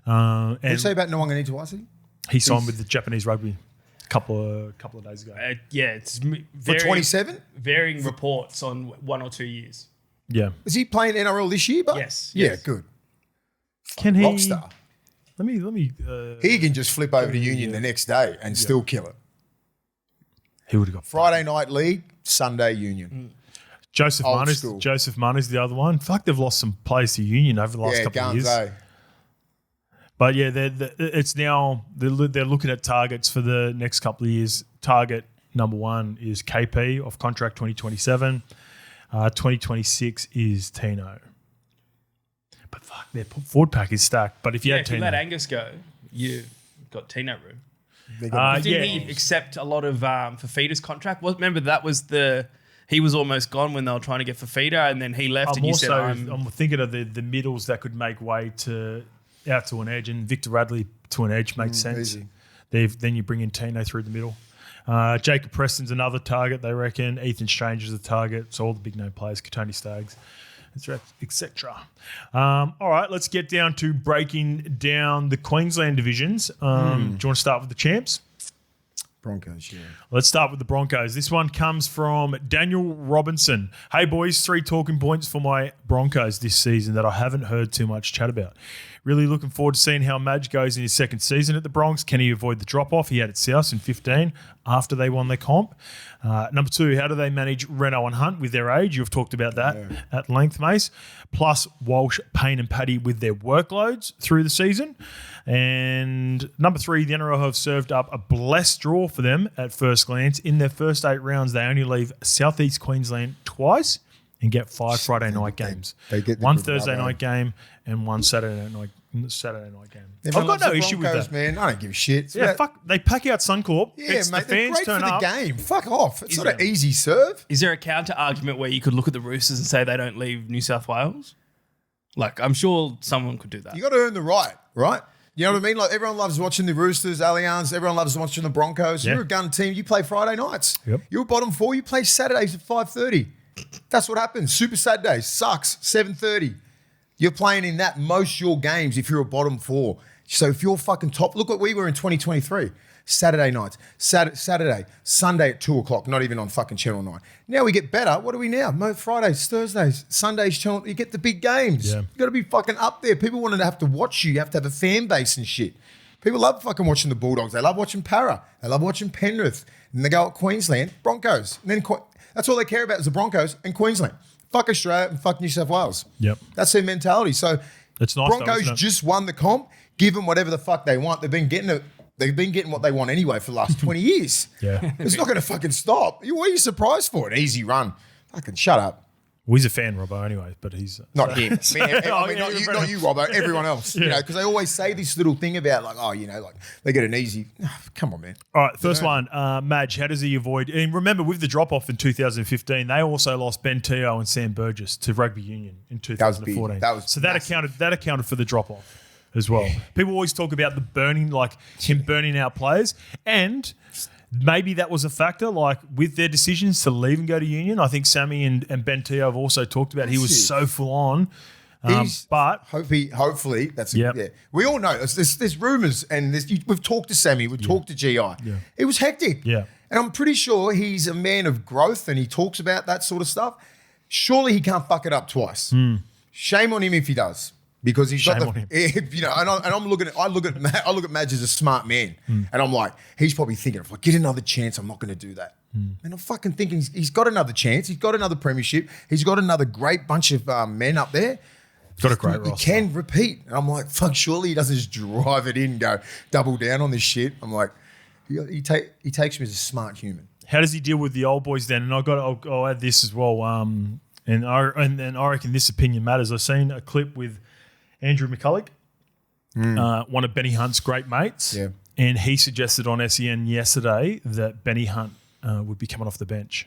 What did you and say about Nwanganita-Wase? he signed with the Japanese rugby a couple of days ago. It's For 27? varying reports on 1 or 2 years. Yeah, Is he playing NRL this year? But Yes, Yeah, yes. good. can he? Rockstar. Let me. He can just flip over to Union the next day and still kill it. He would have got Friday night league, Sunday Union. Joseph Old Munn. school. Joseph Munn is the other one. Fuck, they've lost some players to Union over the last Yeah, couple of years. Gunzo. But yeah, it's now they're looking at targets for the next couple of years. Target number 1 is KP off contract 2027. 2026 is Tino. But fuck, their forward pack is stacked. But if you Yeah, had if you Tino, let Angus go, you've got Tino room. They got- Didn't yeah. he accept a lot of Fafita's contract? Well, remember that was he was almost gone when they were trying to get Fafita, and then he left, and you said, I'm thinking of the middles that could make way out to an edge, and Victor Radley to an edge makes sense. easy. Then you bring in Tino through the middle. Jacob Preston's another target, they reckon. Ethan Strange is a target. So all the big name players, Tony Staggs, etc. All right, let's get down to breaking down the Queensland divisions. Do you want to start with the champs? Broncos, yeah. Let's start with the Broncos. This one comes from Daniel Robinson. Hey, boys, 3 talking points for my Broncos this season that I haven't heard too much chat about. Really looking forward to seeing how Madge goes in his second season at the Bronx. Can he avoid the drop-off he had at South in 15 after they won their comp? Number 2, how do they manage Reno and Hunt with their age? You've talked about that at length, Mace. Plus Walsh, Payne and Paddy with their workloads through the season. And number 3, the NRL have served up a blessed draw for them at first glance. In their first 8 rounds, they only leave Southeast Queensland twice and get 5 Friday night games. they get the one good Thursday rub, night game and one Saturday night game. Everyone I've got no loves the issue with Broncos, that. man. I don't give a shit. It's Yeah, about- fuck. They pack out Suncorp. Yeah, It's mate. the They're fans great turn for the up. game. Fuck off. It's not an it? easy serve. Is there a counter argument where you could look at the Roosters and say they don't leave New South Wales? Like, I'm sure someone could do that. You got to earn the right? You know what I mean? Like everyone loves watching the Roosters, Allianz. Everyone loves watching the Broncos. Yeah. You're a gun team. You play Friday nights. Yep. You're a bottom 4. You play Saturdays at 5:30. That's what happens. Super Saturdays sucks. 7:30. You're playing in that most your games if you're a bottom 4. So if you're fucking top, look what we were in 2023. Saturday nights, Saturday, Sunday at 2 o'clock, not even on fucking Channel 9. Now we get better. What are we now? Fridays, Thursdays, Sundays, Channel. You get the big games. Yeah. You got to be fucking up there. People want to have to watch you. You have to have a fan base and shit. People love fucking watching the Bulldogs. They love watching Para. They love watching Penrith. And they go at Queensland, Broncos. And then that's all they care about is the Broncos and Queensland. Fuck Australia and fuck New South Wales. Yep. That's their mentality. So it's nice Broncos though, just won the comp. Give them whatever the fuck they want. They've been getting what they want anyway for the last 20 years. Yeah. It's not going to fucking stop. What are you surprised for? An easy run. Fucking shut up. Well, he's a fan, Robbo, anyway, but he's... Not him. Not you, Robbo. Everyone else. Yeah. You know, because they always say this little thing about like, oh, you know, like they get an easy... come on, man. All right, first one. Madge, how does he avoid... And remember, with the drop-off in 2015, they also lost Ben Teo and Sam Burgess to rugby union in 2014. That accounted for the drop-off as well. People always talk about the burning, like him burning out players, and... Maybe that was a factor, like with their decisions to leave and go to union. I think Sammy and Ben Teo have also talked about he was so full on. But hopefully that's We all know there's rumours and we've talked to Sammy, we've talked to GI. Yeah. It was hectic. Yeah. And I'm pretty sure he's a man of growth and he talks about that sort of stuff. Surely he can't fuck it up twice. Shame on him if he does. Because he's got you know, and I look at Madge as a smart man, and I'm like, he's probably thinking, if I get another chance, I'm not going to do that. And I'm fucking thinking he's got another chance, he's got another premiership, he's got another great bunch of men up there. Got a great roster. He can repeat, and I'm like, fuck, surely he doesn't just drive it in, and go double down on this shit. I'm like, he takes me as a smart human. How does he deal with the old boys then? And I'll add this as well. And I reckon this opinion matters. I've seen a clip with Andrew McCulloch, one of Benny Hunt's great mates, and he suggested on SEN yesterday that Benny Hunt would be coming off the bench.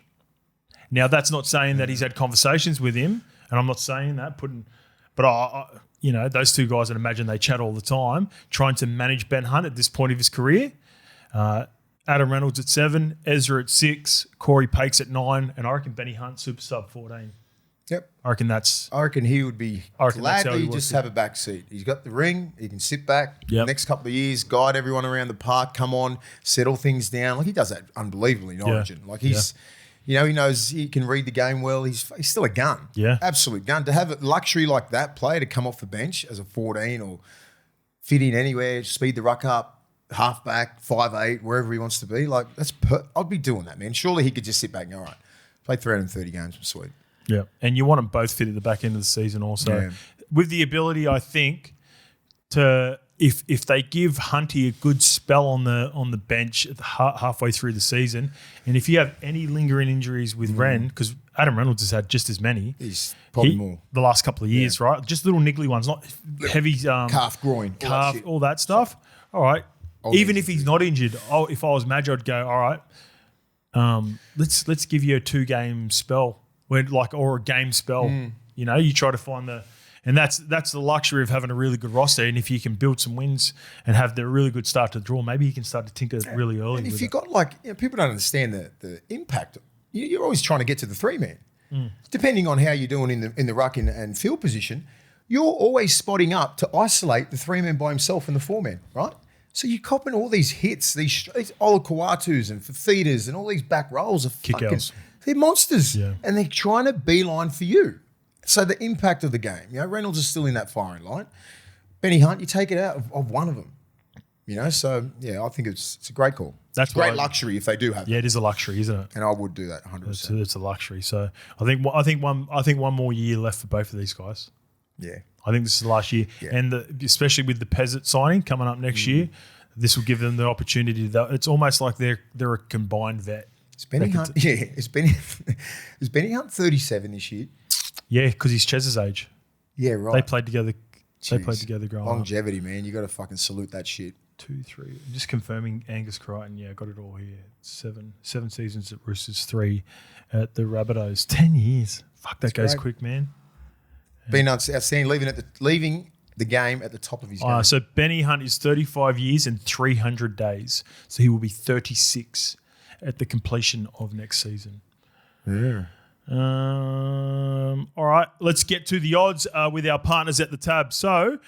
Now, that's not saying that he's had conversations with him, and I'm not saying that, but I you know, those two guys, I'd imagine they chat all the time, trying to manage Ben Hunt at this point of his career. Adam Reynolds at 7, Ezra at 6, Corey Pakes at 9, and I reckon Benny Hunt super sub 14. Yep. I reckon he would be gladly just have a back seat. He's got the ring. He can sit back. Yep. Next couple of years, guide everyone around the park, come on, settle things down. Like he does that unbelievably in Origin. Like he's, you know, he knows he can read the game well. He's still a gun. Yeah. Absolute gun. To have a luxury like that player to come off the bench as a 14 or fit in anywhere, speed the ruck up, half back, 5'8", wherever he wants to be. Like I'd be doing that, man. Surely he could just sit back and go, all right, play 330 games, I'm sweet. Yeah, and you want them both fit at the back end of the season also. With the ability, I think, to if they give Hunty a good spell on the bench at halfway through the season, and if you have any lingering injuries with Ren, because Adam Reynolds has had just as many. He's probably more. The last couple of years, right? Just little niggly ones, not heavy calf, groin, all that stuff. All right. Even if he's not injured, if I was Madge, I'd go, all right, let's give you a 2-game spell. Or a game spell, you know, you try to find and that's the luxury of having a really good roster. And if you can build some wins and have the really good start to the draw, maybe you can start to tinker really early. And if you've got people don't understand the impact. You're always trying to get to the 3-man. Depending on how you're doing in the ruck and field position, you're always spotting up to isolate the 3-man by himself and the 4-man, right? So you're copping all these hits, these Olakuatus and Fafitas and all these back rolls of Kick-outs. They're monsters, and they're trying to beeline for you. So the impact of the game, you know, Reynolds is still in that firing line. Benny Hunt, you take it out of one of them, you know. So I think it's a great call. That's a great luxury if they do have. Yeah, it is a luxury, isn't it? And I would do that 100%. It's a luxury. So I think one more year left for both of these guys. Yeah, I think this is the last year, and especially with the Peasant signing coming up next year, this will give them the opportunity. It's almost like they're a combined vet. Is Benny Hunt? Is Benny Hunt 37 this year? Yeah, because he's Chez's age. Yeah, right. They played together. They played together growing longevity, man. You got to fucking salute that shit. 2, 3. I'm just confirming Angus Crichton. Yeah, I got it all here. 7 seasons at Roosters, 3 at the Rabbitohs. 10 years. Fuck, that goes quick, man. Been outstanding, leaving the game at the top of his game. So Benny Hunt is 35 years and 300 days. So he will be 36 at the completion of next season. Yeah. All right, let's get to the odds with our partners at the tab. So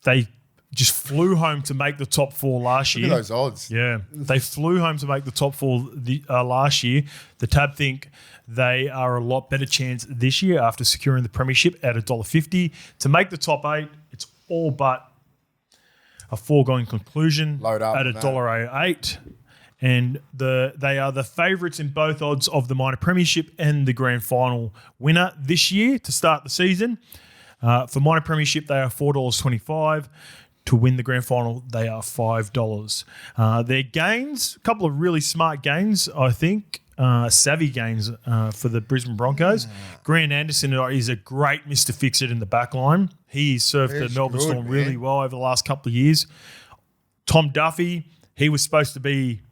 they just flew home to make the top 4 last year. Look at those odds. Yeah, they flew home to make the top 4 last year. The Tab think they are a lot better chance this year after securing the premiership at $1.50. To make the top 8, it's all but a foregone conclusion Load up at on that. $1.08. And they are the favourites in both odds of the minor premiership and the grand final winner this year to start the season. For minor premiership, they are $4.25. To win the grand final, they are $5. Their gains, a couple of really smart gains, I think. Savvy gains for the Brisbane Broncos. Grant Anderson is a great Mr. Fix-It in the back line. He served the Melbourne Storm really well over the last couple of years. Tom Duffy, he was supposed to be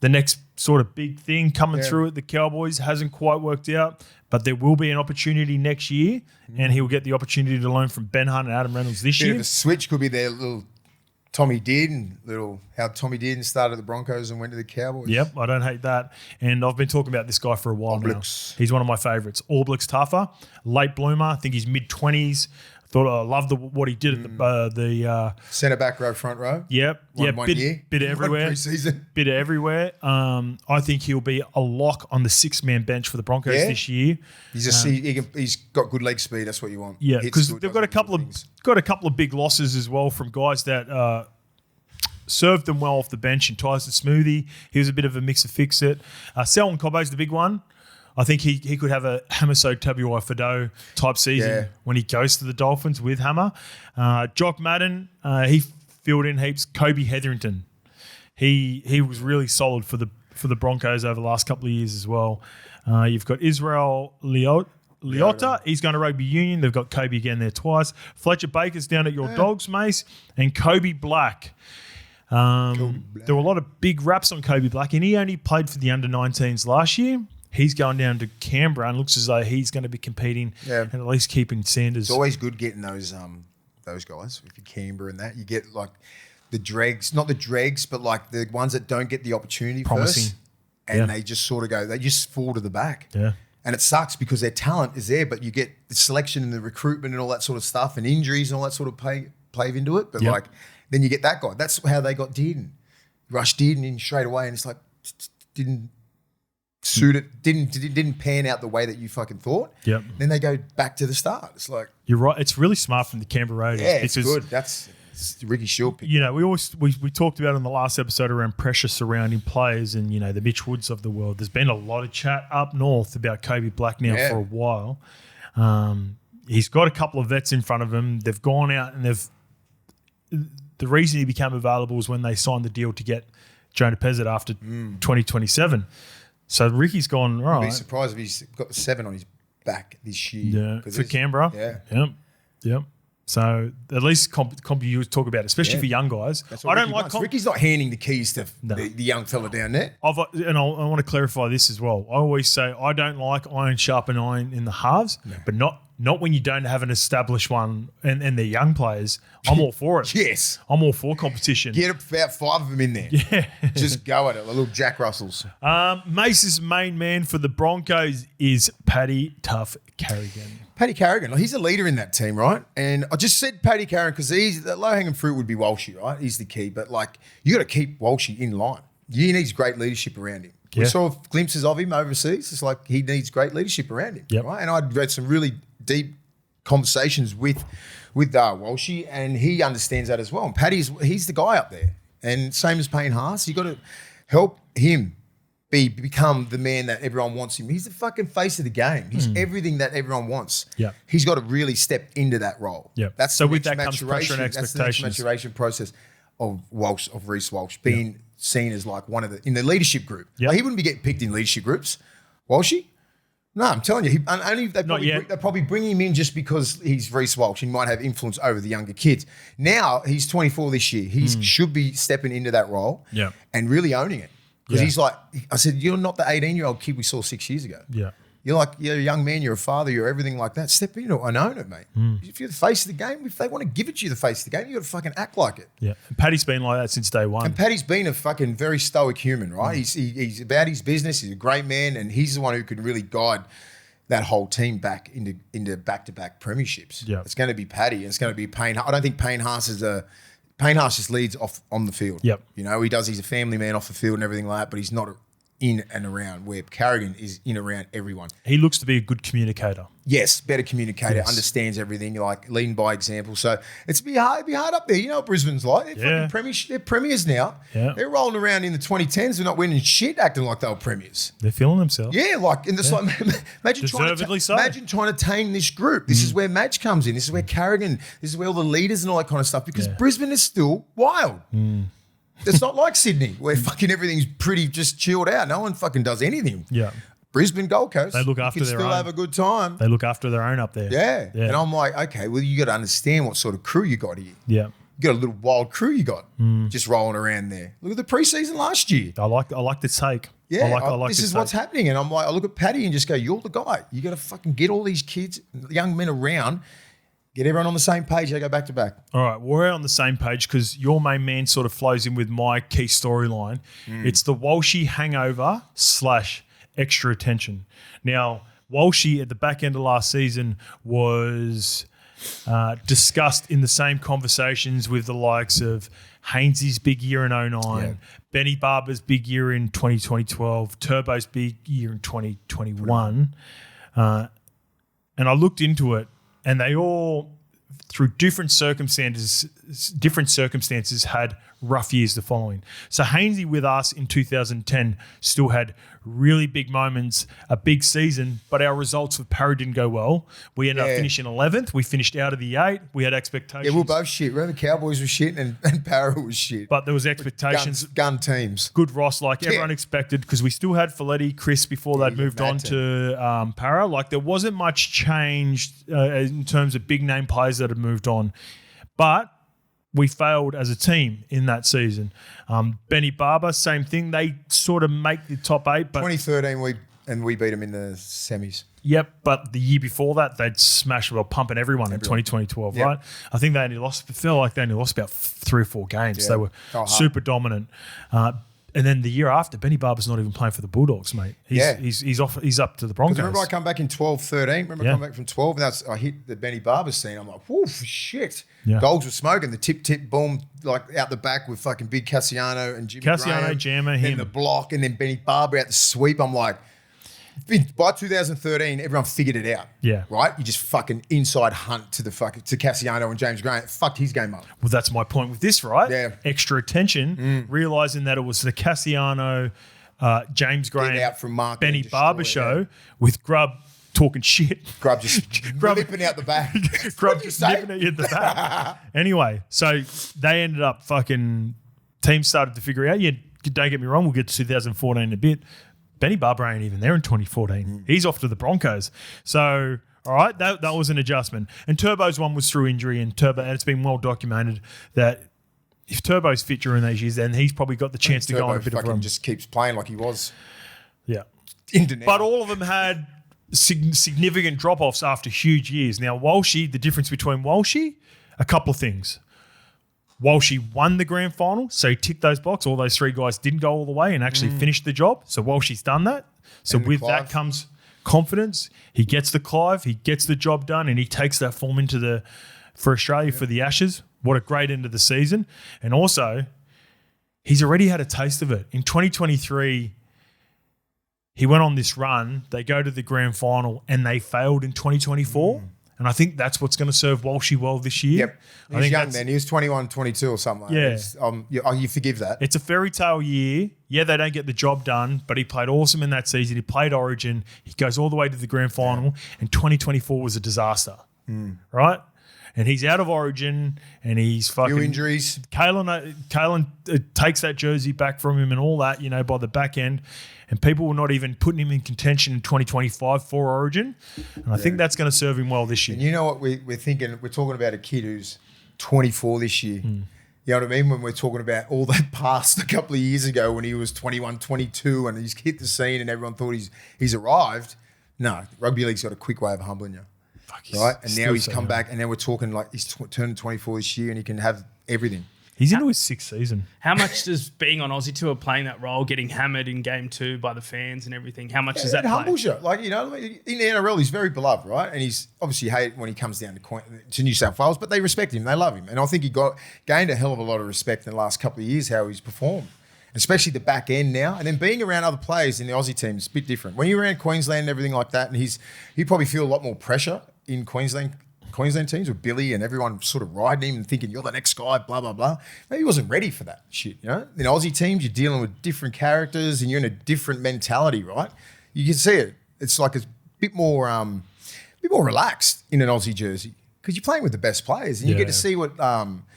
the next sort of big thing coming through at the Cowboys. Hasn't quite worked out, but there will be an opportunity next year, and he will get the opportunity to learn from Ben Hunt and Adam Reynolds this Bit year. of a switch could be their little Tommy Dearden, how Tommy Dearden started at the Broncos and went to the Cowboys. Yep, I don't hate that. And I've been talking about this guy for a while now. He's one of my favourites. All Blacks tougher, late bloomer. I think he's mid-20s. I loved what he did at the centre back row, front row. Yep, One year. bit everywhere. One pre-season. Bit everywhere. I think he'll be a lock on the 6-man bench for the Broncos this year. He's got good leg speed. That's what you want. Yeah, because they've got a couple of big losses as well from guys that served them well off the bench. And Tyson Smoothie, he was a bit of a mix of fix-it. Selwyn Cobbo's the big one. I think he could have a Hamiso Tabuai Fido type season when he goes to the Dolphins with Hammer. Jock Madden, he filled in heaps. Kobe Hetherington, he was really solid for the Broncos over the last couple of years as well. You've got Israel Leota, he's going to rugby union. They've got Kobe again there twice. Fletcher Baker's down at your Dogs, Mace, and Kobe Black. There were a lot of big raps on Kobe Black, and he only played for the under-19s last year. He's going down to Canberra and looks as though he's going to be competing and at least keeping Sanders. It's always good getting those guys. If you're Canberra and that, you get like the dregs, not the dregs, but like the ones that don't get the opportunity first. And they just sort of they just fall to the back. Yeah. And it sucks because their talent is there, but you get the selection and the recruitment and all that sort of stuff and injuries and all that sort of play into it. But then you get that guy. That's how they got Dearden. Rushed Dearden in straight away and it's like, didn't suit it, didn't pan out the way that you fucking thought. Yep. Then they go back to the start. It's like, you're right. It's really smart from the Canberra Raiders. Yeah, it's good. It's Ricky Shield pick. You know, we talked about in the last episode around pressure surrounding players and, you know, the Mitch Woods of the world. There's been a lot of chat up north about Kobe Black now for a while. He's got a couple of vets in front of him. They've gone out and the reason he became available is when they signed the deal to get Jonah Pezzett after 2027. So Ricky's gone, right. I'd be surprised if he's got the 7 on his back this year. Yeah, for Canberra. Yeah. Yep. So at least you talk about it, especially for young guys. I don't like Ricky's not handing the keys to the young fella down there. I want to clarify this as well. I always say I don't like iron sharpen iron in the halves, but not when you don't have an established one and they're young players. I'm all for it. Yes. I'm all for competition. Get about 5 of them in there. Yeah. Just go at it, like little Jack Russells. Mace's main man for the Broncos is Paddy Tough Carrigan. Paddy Carrigan, he's a leader in that team, right? And I just said Paddy Carrigan because the low-hanging fruit would be Walshy, right? He's the key. But, like, you got to keep Walshy in line. He needs great leadership around him. We saw glimpses of him overseas. It's like he needs great leadership around him, right? And I'd read some really deep conversations with Walshy, and he understands that as well. And he's the guy up there. And same as Payne Haas, you got to help him become the man that everyone wants him. He's the fucking face of the game. He's everything that everyone wants. Yeah. He's got to really step into that role. Yeah. That's so the with next that comes pressure and expectations. That's the next maturation process of Reece Walsh being seen as like one of in the leadership group. Like he wouldn't be getting picked in leadership groups. Walshy? No, I'm telling you, they probably bring him in just because he's Reece Walsh and might have influence over the younger kids. Now he's 24 this year. He should be stepping into that role and really owning it. Because he's like, I said, you're not the 18-year-old kid we saw 6 years ago. Yeah. You're a young man, you're a father, you're everything like that. Step in and own it, mate. If you're the face of the game, if they want to give it to you the face of the game, you got to fucking act like it. Yeah. And Paddy's been like that since day one. And Paddy's been a fucking very stoic human, right? He's about his business. He's a great man, and he's the one who can really guide that whole team back into back-to-back premierships. Yeah. It's going to be Paddy. It's going to be Payne. I don't think Payne Haas is Payne Haas just leads off on the field. Yep. You know, he's a family man off the field and everything like that, but he's not in and around, where Carrigan is in around everyone. He looks to be a good communicator. Yes, better communicator, understands everything, like leading by example. So it'd be hard up there. You know what Brisbane's like? They're they're premiers now. Yeah. They're rolling around in the 2010s. They're not winning shit, acting like they were premiers. They're feeling themselves. Yeah, like in the imagine Deservedly so. imagine trying to tame this group. This is where Madge comes in. This is where Carrigan. This is where all the leaders and all that kind of stuff. Because Brisbane is still wild. It's not like Sydney, where fucking everything's pretty just chilled out. No one fucking does anything. Yeah. Brisbane, Gold Coast. They look after you can their still own. have a good time. They look after their own up there. Yeah. And I'm like, okay, well, you got to understand what sort of crew you got here. Yeah. You got a little wild crew you got just rolling around there. Look at the preseason last year. I like the take. Yeah, I like this is what's happening. And I'm like, I look at Paddy and just go, you're the guy. You got to fucking get all these kids, young men around, get everyone on the same page. They go back to back. All right, we're on the same page because your main man sort of flows in with my key storyline. It's the Walshy hangover / extra attention. Now, Walshy at the back end of last season was discussed in the same conversations with the likes of Hainsey's big year in 2009, Benny Barber's big year in 2012, Turbo's big year in 2021. And I looked into it, and they all, through different circumstances, had rough years the following. So Hainsey with us in 2010 still had really big moments, a big season, but our results with Parra didn't go well. We ended up finishing 11th. We finished out of the 8. We had expectations. Yeah, we were both shit. Remember, Cowboys were shit and Parra was shit. But there was expectations. Gun teams. Good Ross, like everyone expected, because we still had Folletti, Chris before they'd moved on to Parra. Like there wasn't much change in terms of big name players that had moved on. But we failed as a team in that season. Benny Barber, same thing. They sort of make the top 8. But 2013, we beat them in the semis. Yep, but the year before that, they'd smashed, pumping everyone in 2012, right? I think they only lost about 3 or 4 games. They were super dominant. And then the year after, Benny Barber's not even playing for the Bulldogs, mate. He's off. He's up to the Broncos. Remember I come back in 12-13? Remember I come back from 12 and I hit the Benny Barber scene. I'm like, whoo, shit. Yeah. Goals were smoking. The tip, boom, like out the back with fucking big Cassiano and Jimmy Graham. Jammer, and him. then the block, and then Benny Barber out the sweep. I'm like, by 2013, everyone figured it out. Yeah. Right? You just fucking inside hunt to Cassiano and James Graham. It fucked his game up. Well, that's my point with this, right? Yeah. Extra attention, realising that it was the Cassiano, James Graham, out from Mark Benny Barber show with Grubb talking shit. Grubb just nipping out the back. Grubb just nipping at you at the back. Anyway, so they ended up teams started to figure out, don't get me wrong, we'll get to 2014 in a bit. Benny Barber ain't even there in 2014. He's off to the Broncos. So, all right, that was an adjustment. And Turbo's one was through injury, and it's been well documented that if Turbo's fit during those years, then he's probably got the chance to go on a bit of a run. Just keeps playing like he was. Yeah. Into now. But all of them had significant drop-offs after huge years. Now, Walshy, the difference between Walshy, a couple of things. Walshy won the grand final, so he ticked those boxes. All those 3 guys didn't go all the way and actually finished the job. So Walshy's done that. So with that comes confidence. He gets the Clive, he gets the job done, and he takes that form for Australia for the Ashes. What a great end of the season. And also, he's already had a taste of it. In 2023, he went on this run. They go to the grand final and they failed in 2024. And I think that's what's going to serve Walshy well this year. Yep. He's young then. He was 21, 22 or something like that. You forgive that. It's a fairy tale year. Yeah, they don't get the job done, but he played awesome in that season. He played Origin. He goes all the way to the grand final, and 2024 was a disaster, right? And he's out of Origin, and he's fucking... Few injuries. Kalen takes that jersey back from him and all that, by the back end. And people were not even putting him in contention in 2025 for Origin. And I think that's going to serve him well this year. And you know what we're thinking? We're talking about a kid who's 24 this year. You know what I mean? When we're talking about all that past a couple of years ago when he was 21, 22 and he's hit the scene and everyone thought he's arrived. No, rugby league's got a quick way of humbling you. Right? And now he's come back and now we're talking like he's turning 24 this year and he can have everything. He's into his 6th season. How much does being on Aussie Tour, playing that role, getting hammered in game 2 by the fans and everything, how much does that It play? humbles you. Like, you know, in the NRL, he's very beloved, right? And he's obviously hated when he comes down to New South Wales, but they respect him. They love him. And I think he gained a hell of a lot of respect in the last couple of years, how he's performed, especially the back end now. And then being around other players in the Aussie team is a bit different. When you're around Queensland and everything like that, and he'd probably feel a lot more pressure in Queensland teams with Billy and everyone sort of riding him and thinking you're the next guy, blah, blah, blah. Maybe he wasn't ready for that shit, you know? In Aussie teams, you're dealing with different characters and you're in a different mentality, right? You can see it. It's like a bit more relaxed in an Aussie jersey because you're playing with the best players and you get to see what, what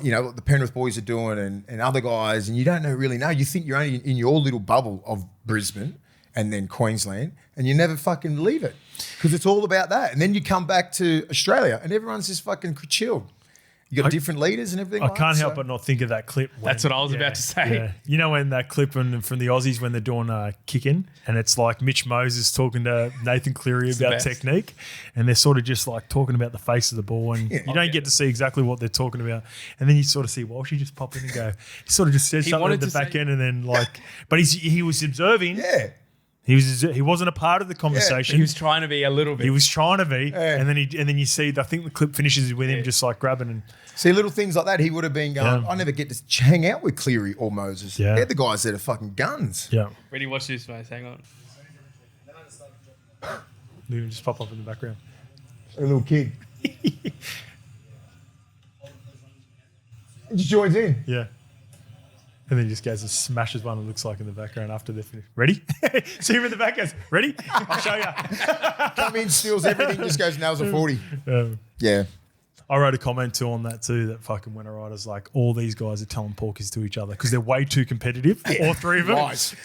the Penrith boys are doing and other guys, and you don't really know. You think you're only in your little bubble of Brisbane and then Queensland, and you never fucking leave it because it's all about that. And then you come back to Australia and everyone's just fucking chilled. You got different leaders and everything. I can't help but not think of that clip. That's what I was about to say. Yeah. You know, when that clip from the Aussies when they're doing kick-in, and it's like Mitch Moses talking to Nathan Cleary about technique, and they're sort of just like talking about the face of the ball, and you don't get to see exactly what they're talking about. And then you sort of see Walshy just pop in and go, he sort of just says something at the back end, and then like, but he was observing. Yeah. He wasn't a part of the conversation. He was trying to be a little bit. He was trying to be, and then you see. I think the clip finishes with him just like grabbing and see little things like that. He would have been going. I never get to hang out with Cleary or Moses. Yeah. They're the guys that are fucking guns. Yeah. Ready? Watch this, mate. Hang on. Leave him just pop up in the background. A little kid. He just joins in. Yeah. And then he just goes and smashes one, it looks like, in the background after they're finished. Ready? See him in the back, goes, ready? I'll show you. Come in, steals everything, just goes, nails a 40. Yeah. I wrote a comment too on that too that fucking went alright. I was like, all these guys are telling porkies to each other because they're way too competitive, all three of them. Right.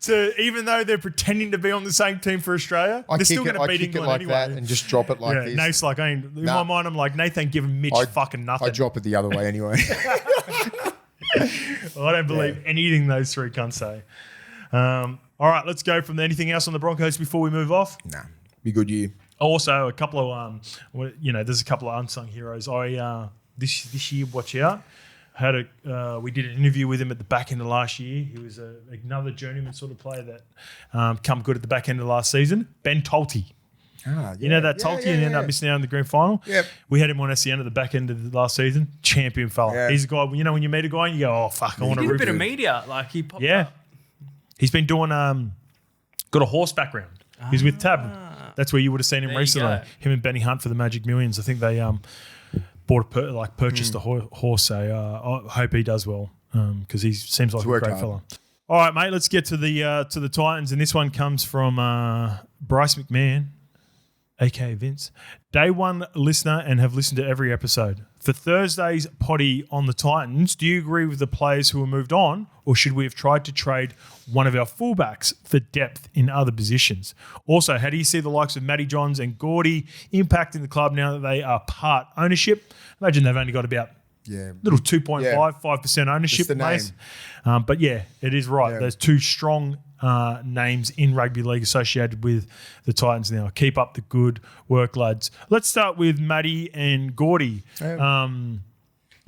To even though they're pretending to be on the same team for Australia, they're still going to beat England like anyway. that and just drop it like this. Nate's like, in my mind, I'm like, Nate ain't giving Mitch fucking nothing. I drop it the other way anyway. I don't believe anything those three can't say. All right, let's go from there. Anything else on the Broncos before we move off? Nah, be good year. Also, a couple of there's a couple of unsung heroes. I this year, watch out. We did an interview with him at the back end of last year. He was another journeyman sort of player that come good at the back end of last season. Ben Tolte. You know that Tolte and ended up missing out in the grand final? Yep. We had him on SCN at the back end of the last season. Champion fella. Yeah. He's a guy, you know, when you meet a guy and you go, oh, fuck, I want to He did a root bit for of him. media. Like, he popped up. He's been doing, got a horse background. He's with Tab. That's where you would have seen him There you recently. go. Him and Benny Hunt for the Magic Millions. I think they purchased a horse. So I hope he does well because he seems like a work great hard. fella. All right, mate. Let's get to the Titans, and this one comes from Bryce McMahon, aka Vince. Day one listener and have listened to every episode. For Thursday's potty on the Titans, do you agree with the players who were moved on, or should we have tried to trade one of our fullbacks for depth in other positions? Also, how do you see the likes of Matty Johns and Gordy impacting the club now that they are part ownership? Imagine they've only got about little 5% ownership. Just the name. But yeah, it is right. Yeah. There's two strong names in rugby league associated with the Titans now. Keep up the good work, lads. Let's start with Matty and Gordy.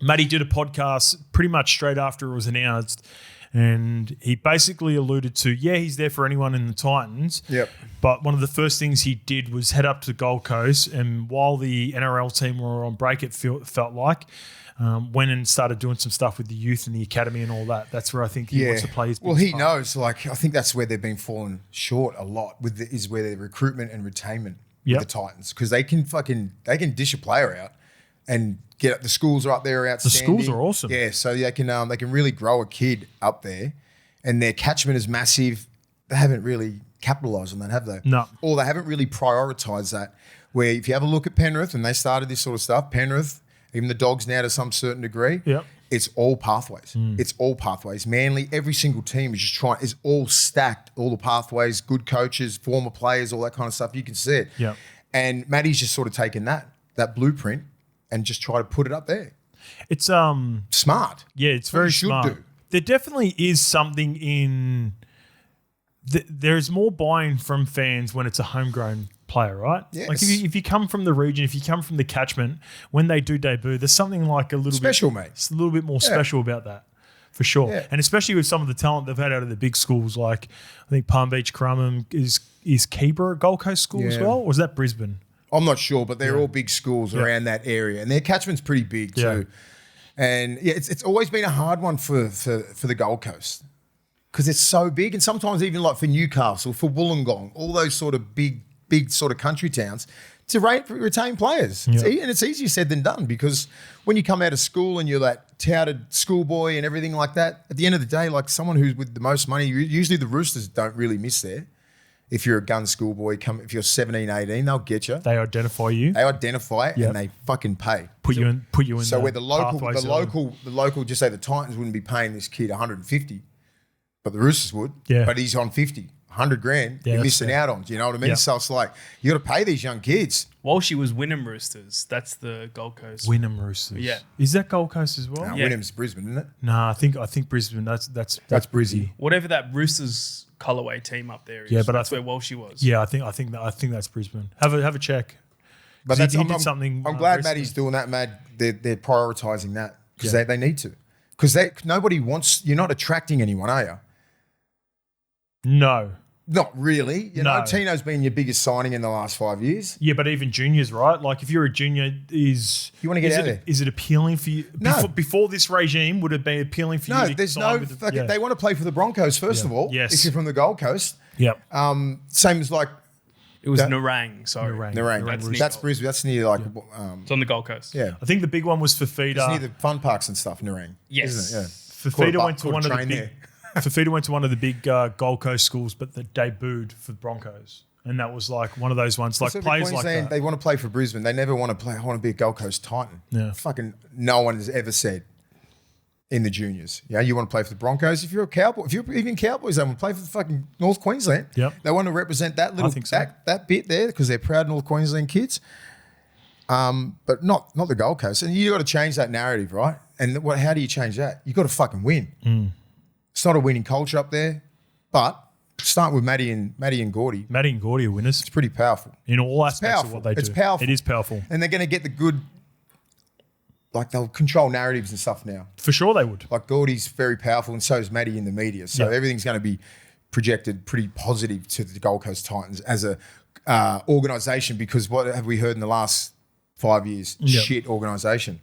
Matty did a podcast pretty much straight after it was announced, and he basically alluded to, he's there for anyone in the Titans. Yep. But one of the first things he did was head up to Gold Coast, and while the NRL team were on break, it felt like, went and started doing some stuff with the youth and the academy and all that. That's where I think he wants to play his biggest part. knows. Like, I think that's where they've been falling short a lot is where their recruitment and retainment with the Titans, because they can dish a player out and get the schools are up there outstanding. The schools are awesome. Yeah, so they can really grow a kid up there, and their catchment is massive. They haven't really capitalised on that, have they? No. Or they haven't really prioritised that. Where if you have a look at Penrith and they started this sort of stuff, Penrith, even the Dogs now to some certain degree, it's all pathways. It's all pathways. Manly, every single team is all stacked, all the pathways, good coaches, former players, all that kind of stuff. You can see it. Yeah. And Matty's just sort of taken that blueprint and just try to put it up there. It's Smart. Yeah, it's What very you should smart. do. There definitely is something in. There's more buy-in from fans when it's a homegrown player, right? Yes. Like if you come from the region, if you come from the catchment, when they do debut, there's something like a little Special, bit, mate. It's a little bit more special about that, for sure. Yeah. And especially with some of the talent they've had out of the big schools, like I think Palm Beach Currumbin is keeper at Gold Coast School as Yeah. well, or is that Brisbane? I'm not sure, but they're all big schools around that area, and their catchment's pretty big too. And it's always been a hard one for the Gold Coast because it's so big, and sometimes even like for Newcastle, for Wollongong, all those sort of big sort of country towns to retain players. Yeah. And it's easier said than done because when you come out of school and you're that touted schoolboy and everything like that, at the end of the day, like someone who's with the most money, usually the Roosters don't really miss there. If you're a gun schoolboy, if you're 17, 18, they'll get you. They identify you. They identify it and they fucking pay. Put you in. So where the pathways local, just say the Titans wouldn't be paying this kid 150, but the Roosters would. Yeah. But he's on 50, 100 grand. Yeah, you're that's missing fair. out on. Do you know what I mean? Yeah. So it's like you got to pay these young kids. Walshy was Wynnum Roosters. That's the Gold Coast. Wynnum Roosters. Yeah. Is that Gold Coast as well? Now, Yeah. Wynnum's Brisbane, isn't it? Nah, I think Brisbane. That's Brizzy. Whatever that Roosters colourway team up there is. Yeah, but that's where Walshy was. Yeah, I think that's Brisbane. Have a check. But He that's, did something. I'm glad recently. Matty's doing that, Mad. They're prioritising that because they need to. Because nobody wants. You're not attracting anyone, are you? No. Not really. You know, No. Tino's been your biggest signing in the last 5 years. Yeah, but even juniors, right? Like if you're a junior, You wanna get out there. Is it appealing for you? No. Before this regime, would it be appealing for you? No, to there's sign no. with Fucking, They want to play for the Broncos first of all. Yes. If you're from the Gold Coast, Yep. same as like It was That- Narang, sorry. Narang. Narang. That's That's near- Brisbane. That's near like It's on the Gold Coast. yeah. I think the big one was It's near Fafita. the fun parks and stuff. Narang. Yes. Isn't it? Yeah. Fafita went to Caught a one of the train big. there. Fafita went to one of the big Gold Coast schools, but that debuted for Broncos, and that was like one of those ones. Like So players like Queensland, that. they want to play for Brisbane. They never want to play. I want to be a Gold Coast Titan. Yeah. Fucking no one has ever said in the juniors. Yeah, you want to play for the Broncos. If you're a Cowboy, if you're even Cowboys, they want to play for the fucking North Queensland. Yep. They want to represent that little think so. that bit there because they're proud North Queensland kids. But not the Gold Coast. And you got to change that narrative, right? And how do you change that? You got to fucking win. It's not a winning culture up there, but start with Matty and Gordy. Matty and Gordy are winners It's pretty powerful. in all aspects powerful. of what they do. It's powerful. It is powerful. And they're going to get the good, like they'll control narratives and stuff now. For sure they would. Like Gordy's very powerful and so is Matty in the media. So Yeah. everything's going to be projected pretty positive to the Gold Coast Titans as a organisation because what have we heard in the last 5 years? Yep. Shit organisation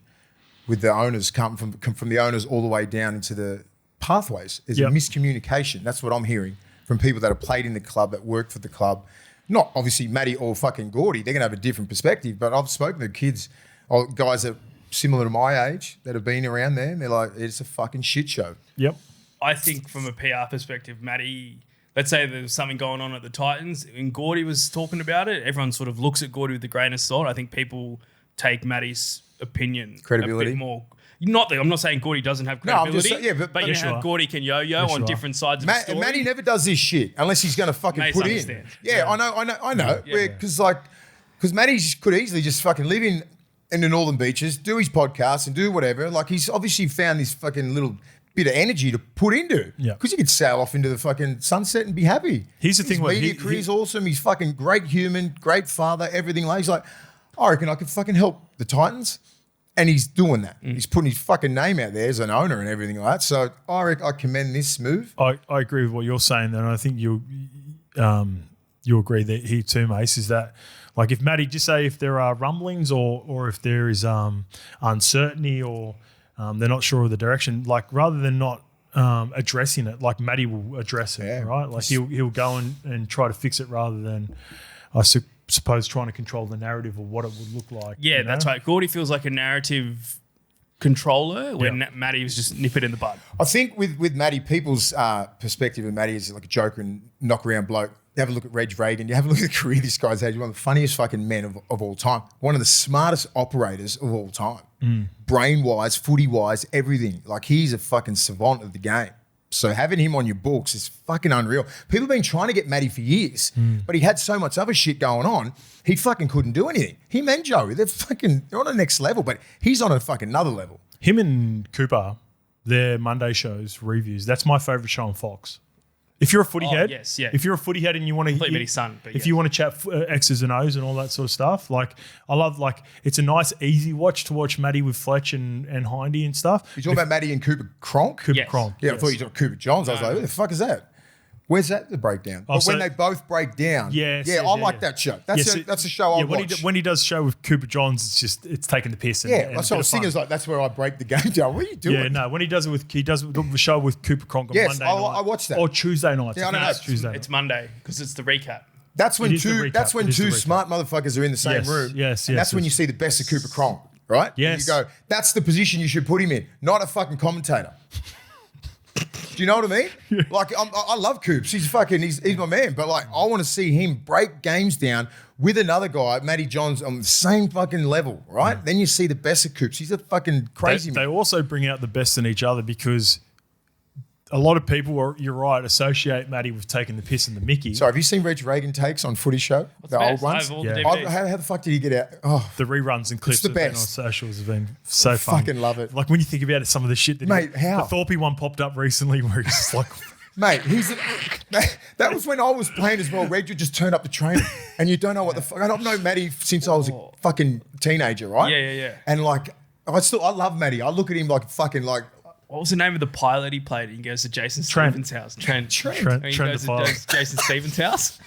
with the owners come from the owners all the way down into the pathways. There's Yep. a miscommunication. That's what I'm hearing from people that have played in the club, that work for the club. Not obviously Matty or fucking Gordy. They're going to have a different perspective. But I've spoken to kids, or guys that are similar to my age that have been around there, and they're like, it's a fucking shit show. Yep. I think from a PR perspective, Matty, let's say there was something going on at the Titans and Gordy was talking about it. Everyone sort of looks at Gordy with a grain of salt. I think people take Matty's opinion Credibility. a bit more. Not that I'm not saying Gordy doesn't have No, I'm credibility, just saying- yeah, but you know sure. how Gordy can yo-yo Yeah, on sure. different sides of the story. Matty never does this shit unless he's going to fucking Mates put understand. in. Yeah, I know. Yeah. Because Matty could easily just fucking live in the Northern Beaches, do his podcast and do whatever. Like he's obviously found this fucking little bit of energy to put into. Yeah. Because he could sail off into the fucking sunset and be happy. Here's the His thing, what media career's awesome. He's fucking great human, great father, everything. Like he's like, I reckon I could fucking help the Titans. And he's doing that. He's putting his fucking name out there as an owner and everything like that. So I commend this move. I agree with what you're saying, and I think you agree that here too, Mace, is that like if Matty, just say if there are rumblings or if there is uncertainty or they're not sure of the direction, like rather than not addressing it, like Matty will address it, Yeah. right? Like he'll go and try to fix it rather than suppose trying to control the narrative of what it would look like. Yeah, you know? that's right. Gordy feels like a narrative controller when Yeah. Matty was just nip it in the bud. I think with Matty, people's perspective of Matty is like a joker and knock around bloke. You have a look at Reg Reagan. You have a look at the career this guy's had. He's one of the funniest fucking men of all time. One of the smartest operators of all time. Brain-wise, footy-wise, everything. Like he's a fucking savant of the game. So having him on your books is fucking unreal. People have been trying to get Matty for years, but he had so much other shit going on, he fucking couldn't do anything. Him and Joey, they're on the next level, but he's on a fucking another level. Him and Cooper, their Monday shows, reviews, that's my favourite show on Fox. If you're a footy Oh, head, yes, yeah. If you're a footy head and you want to, thought you meant his son, but if yeah. you want to chat X's and O's and all that sort of stuff, like I love, like it's a nice easy watch to watch Matty with Fletch and Hindy and stuff. You talking about Matty and Cooper Cronk? Cooper Yes. Cronk. Yeah, I thought you were talking Cooper Johns. I was like, who the fuck is that? Where's that the breakdown? But so- when they both break down, Yes, yeah, yes, I yeah, like yeah. that show. That's Yes, that's a show I when watch. when he does show with Cooper Johns, it's taking the piss. And, Yeah, and that's what I was thinking. Like that's where I break the game down. What are you doing? Yeah, no. When he does the show with Cooper Cronk on Yes, Monday I night, watched that. or Tuesday nights. Yeah, I I don't think know. it's Tuesday. It's Monday because it's the recap. That's when It is the two. recap. That's when It is the two recap. smart motherfuckers are in the same Yes, room. yes, and yes, that's when yes. you see the best of Cooper Cronk, right? And Yes. you go, that's the position you should put him in, not a fucking commentator. Do you know what I mean? Like, I love Coops. He's my man. But like, I want to see him break games down with another guy, Matty Johns, on the same fucking level, right? Then you see the best of Coops. He's a fucking crazy They man. also bring out the best in each other because a lot of people you're right, associate Matty with taking the piss and the Mickey. So have you seen Reg Reagan takes on Footy Show? The old best? I ones? have all the Yeah. DVDs. How the fuck did he get out? Oh, The reruns and clips the that have been on best. socials have been so fun. fucking love it. Like when you think about it, some of the shit that Mate, how? the Thorpe one popped up recently where he's just like, mate, that was when I was playing as well. Reg would just turn up the training and you don't know what the fuck. I've known Matty since I was a fucking teenager, right? Yeah. And like, I love Matty. I look at him like fucking like, What was the name of the pilot he played? He goes to Jason Trent. Stevens' house. Trent. Trent And he goes the pilot. to Jason Stevens' house.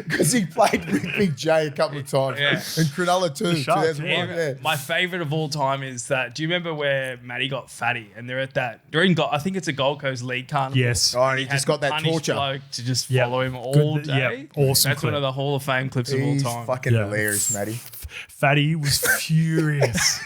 because he played with Big J a couple of times. Yeah. And Cronulla too. Sharks, 2001, yeah. My favorite of all time is that. Do you remember where Matty got fatty and they're at that? I think it's a Gold Coast League carnival. yes. Oh, and he Had just got that punished torture. bloke to just Yeah. follow him all Good- day. yeah, awesome That's one clip. of the Hall of Fame clips of all He's time. fucking Yeah. hilarious, Matty. Fatty was furious.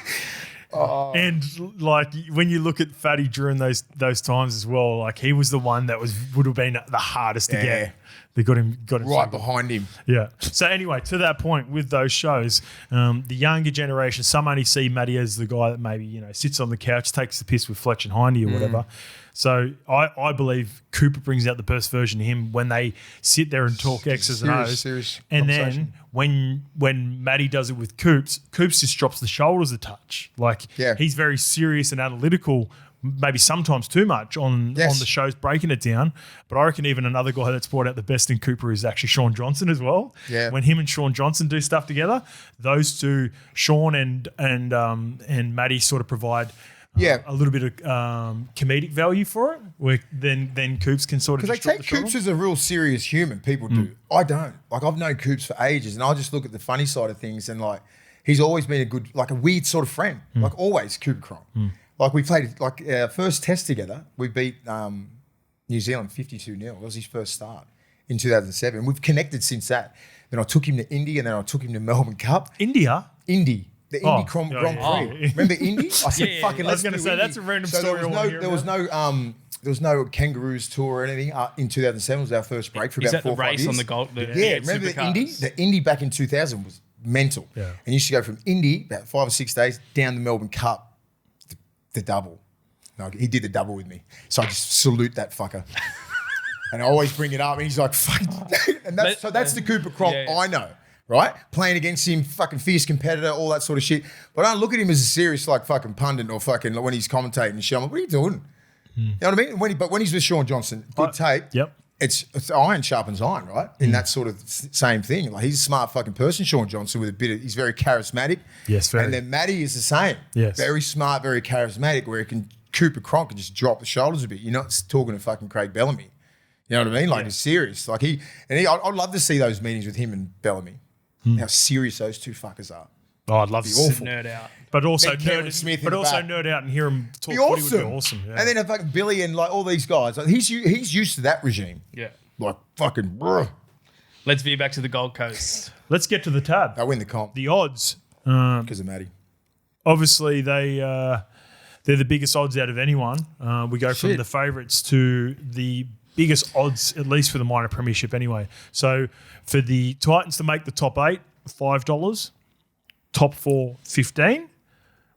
And like when you look at Fatty during those times as well, like he was the one that would have been the hardest to Yeah. get. They got him Right behind him. Yeah. So anyway, to that point with those shows, the younger generation, some only see Matty as the guy that maybe sits on the couch, takes the piss with Fletch and Hindy or whatever. So I believe Cooper brings out the best version of him when they sit there and talk X's and O's. Serious And conversation. then when Matty does it with Coops just drops the shoulders a touch. Like Yeah. he's very serious and analytical, maybe sometimes too much on Yes. the shows, breaking it down. But I reckon even another guy that's brought out the best in Cooper is actually Sean Johnson as well. Yeah. When him and Sean Johnson do stuff together, those two, Sean and Matty, sort of provide Yeah. a little bit of comedic value for it. Where then Coops can sort of Because just they drop take the shoulder. Coops as a real serious human. People do. I don't. Like I've known Coops for ages, and I just look at the funny side of things, and like he's always been a weird sort of friend. Like always, Cooper Cronk. Like we played our first test together. We beat New Zealand 52-0. That was his first start in 2007. We've connected since that. Then I took him to Indy, and then I took him to Melbourne Cup. India. Indy. The Indy Oh, Grand yeah, Prix. yeah. Remember Indy? I said, Yeah, fucking yeah. let's I was gonna do say, Indy. that's a random So story I wanna hear there was no Kangaroos tour or anything in 2007. It was our first break for Is about that the 4 or 5 race years. on the gold? Yeah, remember the Indy? supercars? The Indy back in 2000 was mental. Yeah. And you used to go from Indy, about 5 or 6 days, down the Melbourne Cup, the double. No, he did the double with me. So I just salute that fucker. And I always bring it up, and he's like, fuck. And that's the Cooper Cronk Yeah. I know, right? Playing against him, fucking fierce competitor, all that sort of shit. But I don't look at him as a serious, like, fucking pundit or fucking, like, when he's commentating and shit. I'm like, what are you doing? You know what I mean? But when he's with Sean Johnson, good tape. Yep. It's iron sharpens iron, right? In that sort of same thing. Like he's a smart fucking person, Sean Johnson, with he's very charismatic. Yes, very. And then Matty is the same. Yes. Very smart, very charismatic, where Cooper Cronk can just drop the shoulders a bit. You're not talking to fucking Craig Bellamy. You know what I mean? Like Yeah. he's serious. Like I'd love to see those meetings with him and Bellamy. How serious those two fuckers are. Oh, I'd love to see. awful. Nerd out. But also Met Cameron Smith in the back. nerd out and hear him talk Be footy awesome. would be awesome. Yeah. And then have fucking Billy and like all these guys. Like he's used to that regime. Yeah. Like fucking, bruh. Let's veer back to the Gold Coast. Let's get to the tab. They win the comp The odds. because of Matty. Obviously, they're the biggest odds out of anyone. We go from Shit. the favourites to the biggest odds, at least for the minor premiership anyway. So for the Titans to make the top 8, $5. Top 4, 15.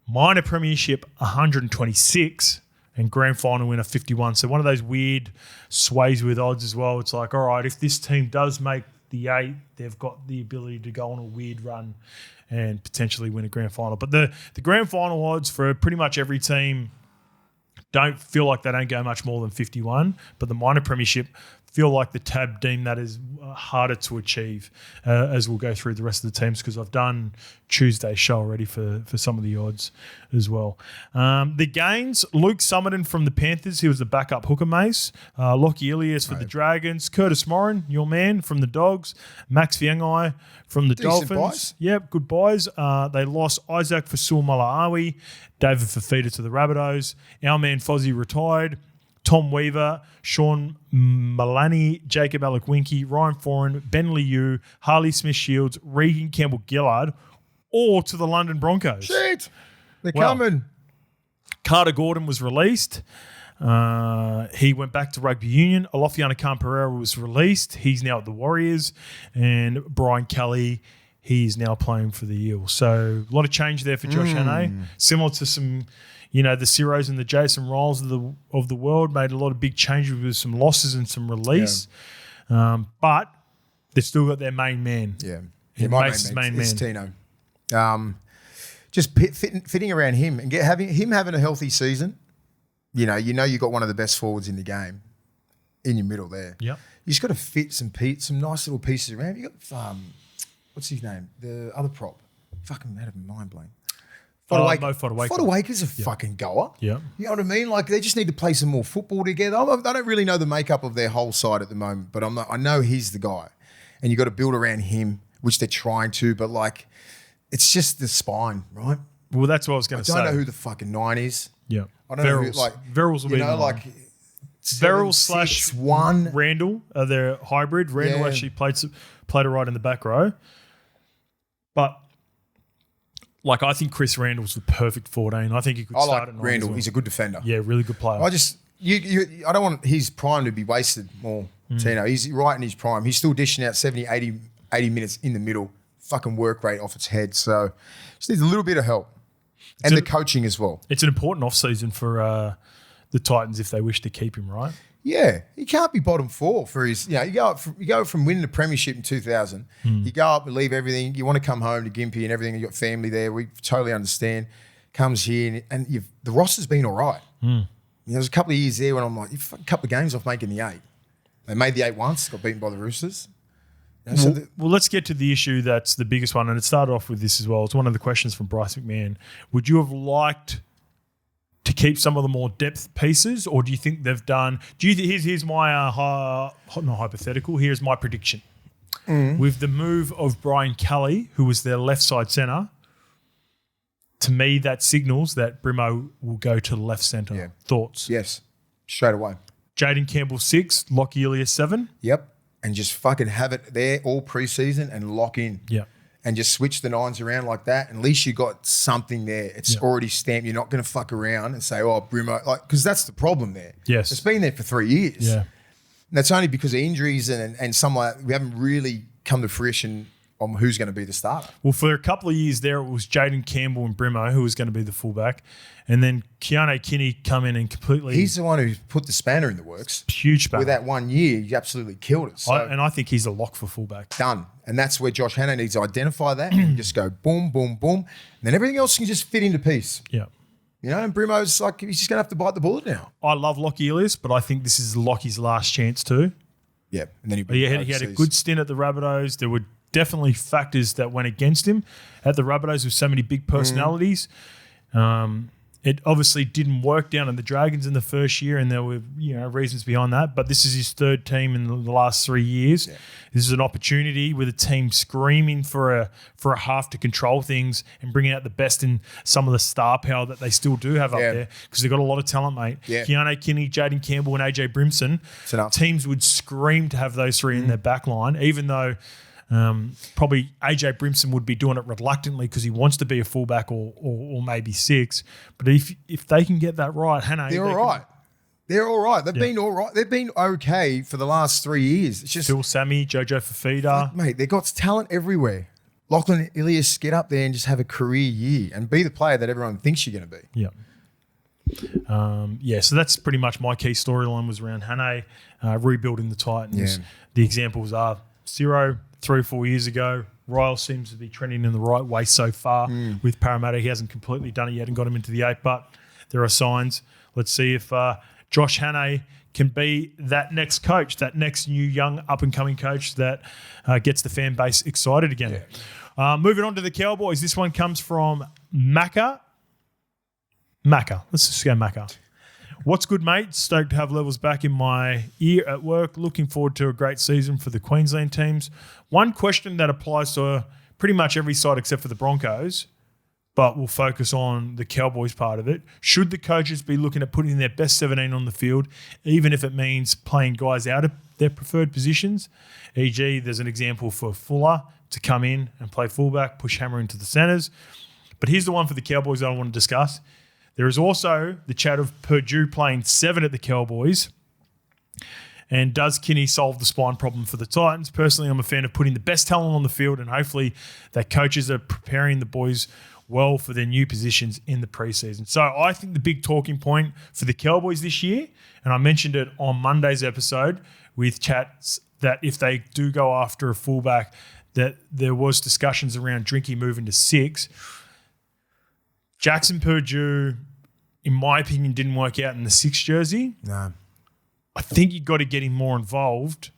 Minor premiership, 126. And grand final winner, 51. So one of those weird sways with odds as well. It's like, all right, if this team does make the 8, they've got the ability to go on a weird run and potentially win a grand final. But the grand final odds for pretty much every team don't feel like they don't go much more than 51, but the minor premiership feel like the tab deem that is harder to achieve as we'll go through the rest of the teams, because I've done Tuesday's show already for some of the odds as well. The gains, Luke Summerton from the Panthers, he was the backup hooker mace. Lockie Ilias for the Dragons. Curtis Morin, your man, from the Dogs. Max Viangai from the Decent Dolphins. buys. Yep, good buys. They lost Isaac Fasul-Malaawi, David Fafita to the Rabbitohs. Our man Fozzie retired. Tom Weaver, Sean Malani, Jacob Alakwinki, Ryan Foran, Ben Liu, Harley Smith-Shields, Regan Campbell-Gillard, all to the London Broncos. Shit. They're Well, coming. Carter Gordon was released. He went back to rugby union. Alofiana Khan-Pereira was released. He's now at the Warriors. And Brian Kelly, he's now playing for the Eels. So a lot of change there for Josh Hannay. Similar to some... the Ciros and the Jason Riles of the world made a lot of big changes with some losses and some release. But they've still got their main man. Yeah. And My Mace's main main is man. Tino. Just fitting around him and him having a healthy season. You got one of the best forwards in the game in your middle there. Yep. You just got to fit some nice little pieces around. You got what's his name? The other prop. Fucking out of mind blank. Mo Fodawaker. Fodawaker's a fucking goer. Yeah. You know what I mean? Like, they just need to play some more football together. I don't really know the makeup of their whole side at the moment, but I know he's the guy. And you got to build around him, which they're trying to, but like, it's just the spine, right? Well, that's what I was going to say. I don't know who the fucking 9 is. Yeah. I don't know who, like, Verrills will be the 9. Verrills / 1. Randall, they're hybrid. Randall actually played a right in the back row. But like, I think Chris Randall's the perfect 14. I think he could start at 9 Randall. as well. He's a good defender. Yeah, really good player. I don't want his prime to be wasted more, Tino. He's right in his prime. He's still dishing out 70, 80 minutes in the middle. Fucking work rate off its head. So just needs a little bit of help. And the coaching as well. It's an important off-season for the Titans if they wish to keep him, right? Yeah, he can't be bottom 4 for his. You go from winning the premiership in 2000. You go up and leave everything. You want to come home to Gympie and everything. You got family there. We totally understand. Comes here and the roster's been all right. There's a couple of years there when I'm like, a couple of games off making the 8. They made the 8 once, got beaten by the Roosters. Well, let's get to the issue that's the biggest one, and it started off with this as well. It's one of the questions from Bryce McMahon. Would you have liked to keep some of the more depth pieces, or do you think they've done? Here's my not hypothetical. Here's my prediction. With the move of Brian Kelly, who was their left side centre, to me that signals that Brimo will go to the left centre. Yeah. Thoughts? Yes, straight away. Jaden Campbell 6, Lockie Ilias 7. Yep, and just fucking have it there all preseason and lock in. Yeah. And just switch the 9s around like that. And at least you got something there. It's already stamped. You're not going to fuck around and say, oh, Brimo, because that's the problem there. Yes. It's been there for 3 years. Yeah. And that's only because of injuries and some like we haven't really come to fruition on who's going to be the starter. Well, for a couple of years there, it was Jaden Campbell and Brimo who was going to be the fullback. And then Keanu Kinney come in and completely... He's the one who put the spanner in the works. Huge spanner. With that 1 year, he absolutely killed it. So I think he's a lock for fullback. done. And that's where Josh Hannay needs to identify that and just go boom, boom, boom. And then everything else can just fit into piece. Yeah. And Brimo's like, he's just going to have to bite the bullet now. I love Lockie Ilias, but I think this is Lockie's last chance too. Yeah. And then He had a good stint at the Rabbitohs. There were definitely factors that went against him at the Rabbitohs with so many big personalities. It obviously didn't work down in the Dragons in the first year, and there were reasons behind that. But this is his 3rd team in the last 3 years. Yeah. This is an opportunity with a team screaming for a half to control things and bringing out the best in some of the star power that they still do have up there, because they've got a lot of talent, mate. Yeah. Keanu Kinney, Jaden Campbell, and AJ Brimson. Teams would scream to have those 3 in their back line, even though probably AJ Brimson would be doing it reluctantly because he wants to be a fullback or maybe 6. But if they can get that right, Hannay, they're all right. They're all right. They've been all right. They've been okay for the last 3 years. It's just Phil Sammy, Jojo Fafita. Mate, they've got talent everywhere. Lachlan Ilias, get up there and just have a career year and be the player that everyone thinks you're going to be. Yeah. So that's pretty much my key storyline was around Hannay rebuilding the Titans. The examples are Ciro 3 or 4 years ago. Ryle seems to be trending in the right way so far with Parramatta. He hasn't completely done it yet and got him into the 8, but there are signs. let's see if Josh Hannay can be that next coach, that next new young up-and-coming coach that gets the fan base excited again. Yeah. Moving on to the Cowboys. This one comes from Macca. Let's just go Macca. What's good, mate? Stoked to have levels back in my ear at work. Looking forward to a great season for the Queensland teams. One question that applies to pretty much every side except for the Broncos, but we'll focus on the Cowboys part of it. Should the coaches be looking at putting their best 17 on the field, even if it means playing guys out of their preferred positions? E.g., there's an example for Fuller to come in and play fullback, push Hammer into the centres. But here's the one for the Cowboys that I want to discuss. There is also the chat of Purdue playing 7 at the Cowboys. And does Kinney solve the spine problem for the Titans? Personally, I'm a fan of putting the best talent on the field, and hopefully that coaches are preparing the boys well for their new positions in the preseason. So I think the big talking point for the Cowboys this year, and I mentioned it on Monday's episode with chats, that if they do go after a fullback, that there was discussions around Drinky moving to 6. Jackson Purdue, in my opinion, didn't work out in the 6 jersey. No. I think you've got to get him more involved.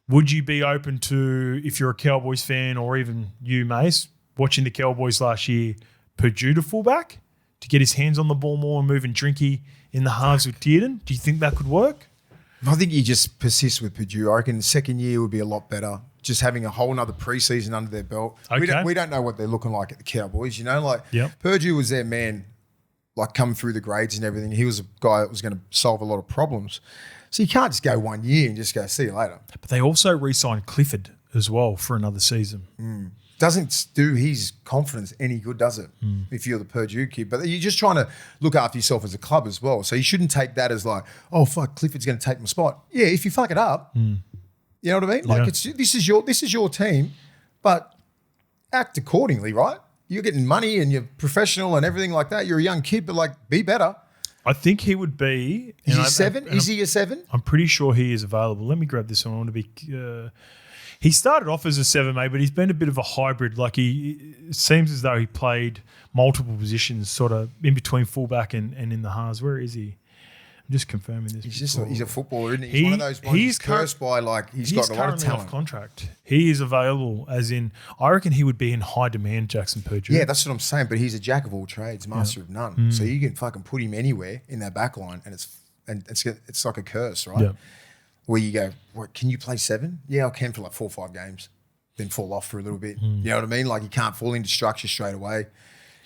Would you be open to, if you're a Cowboys fan or even you, Mace, watching the Cowboys last year, Purdue to fullback to get his hands on the ball more and moving Drinky in the halves with Dearden? Do you think that could work? I think you just persist with Purdue. I reckon the second year would be a lot better. Just having a whole nother preseason under their belt. Okay. We don't know what they're looking like at the Cowboys, you know? Like, Yep. Purdue was their man, like, come through the grades and everything. He was a guy that was going to solve a lot of problems. So you can't just go 1 year and just go, see you later. But they also re-signed Clifford as well for another season. Doesn't do his confidence any good, does it? If you're the Purdue kid. But you're just trying to look after yourself as a club as well. So you shouldn't take that as like, oh, fuck, Clifford's going to take my spot. Yeah, if you fuck it up, you know what I mean? Like, this is your team, but act accordingly, right? You're getting money and you're professional and everything like that. You're a young kid, but, like, be better. I think he would be. Is he 7? Is he a 7? I'm pretty sure he is available. Let me grab this one. I want to be... he started off as a 7, mate, but he's been a bit of a hybrid. Like, it seems as though he played multiple positions, sort of in between fullback and in the halves. Where is he? I'm just confirming this. He's a footballer, isn't he? He's one of those ones he's cursed by, like, he's got a lot of talent. Off contract. He is available, as in, I reckon he would be in high demand, Jackson Purdue. Yeah, that's what I'm saying. But he's a jack of all trades, master of none. So you can fucking put him anywhere in that back line, and it's like a curse, right? Yeah. Where you go, what, can you play 7? Yeah, I can for like 4 or 5 games, then fall off for a little bit. You know what I mean? Like, you can't fall into structure straight away.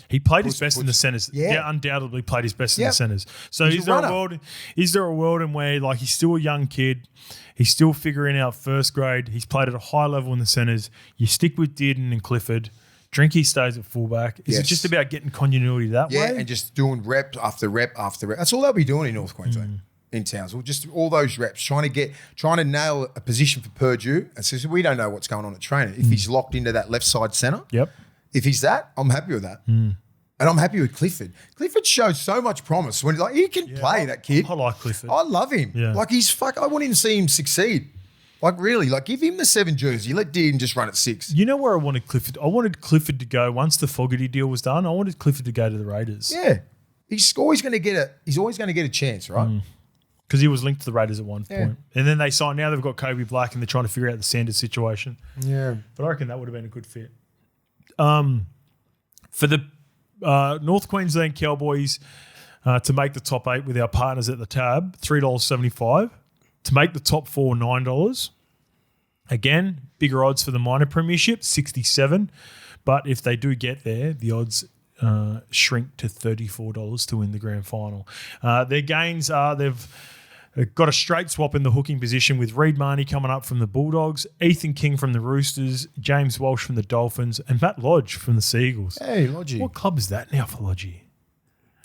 He played his best in the centres. Yeah, undoubtedly played his best in the centres. So is there a world in where, like, he's still a young kid, he's still figuring out first grade, he's played at a high level in the centres, you stick with Dearden and Clifford, Drinky stays at fullback. Is it just about getting continuity that way? Yeah, and just doing rep after rep after rep. That's all they'll be doing in North Queensland. In Townsville, just all those reps, trying to nail a position for Purdue. And so we don't know what's going on at training. If he's locked into that left side centre, if he's that, I'm happy with that. And I'm happy with Clifford. Clifford shows so much promise when, like, he can play, that kid. I like Clifford. I love him. Yeah. Like, I want him to see him succeed. Like, really, like, give him the 7 jersey. Let Dearden just run at 6. You know where I wanted Clifford? I wanted Clifford to go once the Fogarty deal was done. I wanted Clifford to go to the Raiders. Yeah, he's always going to get a chance, right? Because he was linked to the Raiders at one point. And then they signed, now they've got Kobe Black and they're trying to figure out the Sanders situation. Yeah. But I reckon that would have been a good fit. For the North Queensland Cowboys to make the top 8 with our partners at the tab, $3.75. To make the top 4, $9. Again, bigger odds for the minor premiership, 67. But if they do get there, the odds shrink to $34 to win the grand final. Their gains are they've got a straight swap in the hooking position with Reid Marnie coming up from the Bulldogs, Ethan King from the Roosters, James Walsh from the Dolphins, and Matt Lodge from the Seagulls. Hey, Lodgy. What club is that now for Lodgy?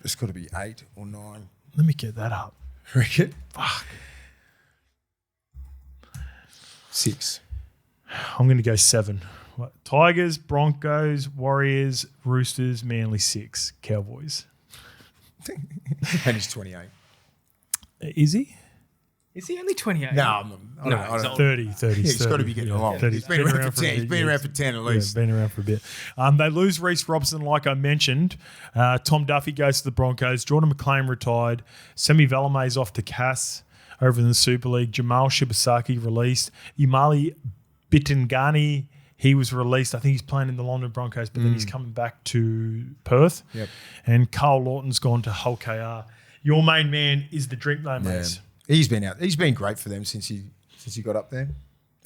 It's got to be 8 or 9. Let me get that up. Reckon? Fuck. 6. I'm going to go 7. What? Tigers, Broncos, Warriors, Roosters, Manly 6, Cowboys. And he's 28. Is he? Is he only 28? No, I don't know. 30. Yeah, he's got to be getting along. 30. He's been around for 10. He's been around for 10 at least. Yeah, been around for a bit. They lose Reece Robson, like I mentioned. Tom Duffy goes to the Broncos. Jordan McLean retired. Semi Valame's off to Cass over in the Super League. Jamal Shibasaki released. Imali Bitangani, he was released. I think he's playing in the London Broncos, but then he's coming back to Perth. Yep. And Carl Lawton's gone to Hull KR. Your main man is the drink though, mate. He's been out. He's been great for them since he got up there.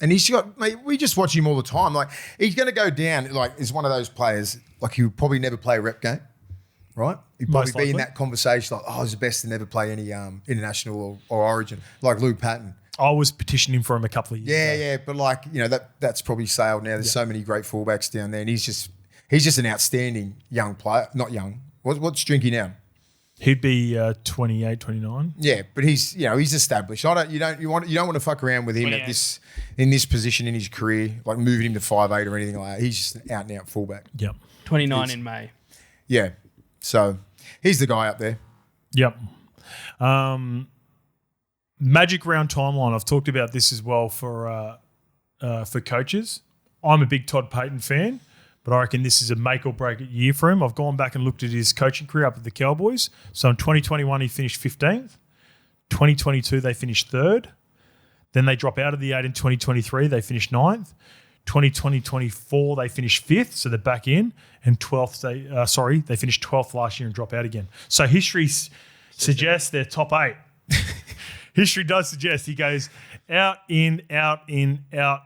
And he's got, mate, we just watch him all the time. Like, he's going to go down, like, is one of those players, like, he would probably never play a rep game, right? He'd probably be in that conversation, like, he's the best to never play any international or origin, like Luke Patton. I was petitioning for him a couple of years ago. Yeah, but, like, you know, that's probably sailed now. There's so many great fullbacks down there, and he's just an outstanding young player. Not young. What's Drinky now? He'd be 28, 29. Yeah, but he's established. You don't want to fuck around with him in this position in his career, like moving him to 5'8" or anything like that. He's just an out and out fullback. Yep. 29 in May. Yeah. So he's the guy up there. Yep. Magic round timeline. I've talked about this as well for coaches. I'm a big Todd Payten fan, but I reckon this is a make or break year for him. I've gone back and looked at his coaching career up at the Cowboys. So in 2021, he finished 15th. 2022, they finished 3rd. Then they drop out of the 8 in 2023. They finished 9th. 2024, they finished 5th, so they're back in. And 12th, they finished 12th last year and drop out again. So history suggests they're top 8. History does suggest he goes out, in, out, in, out.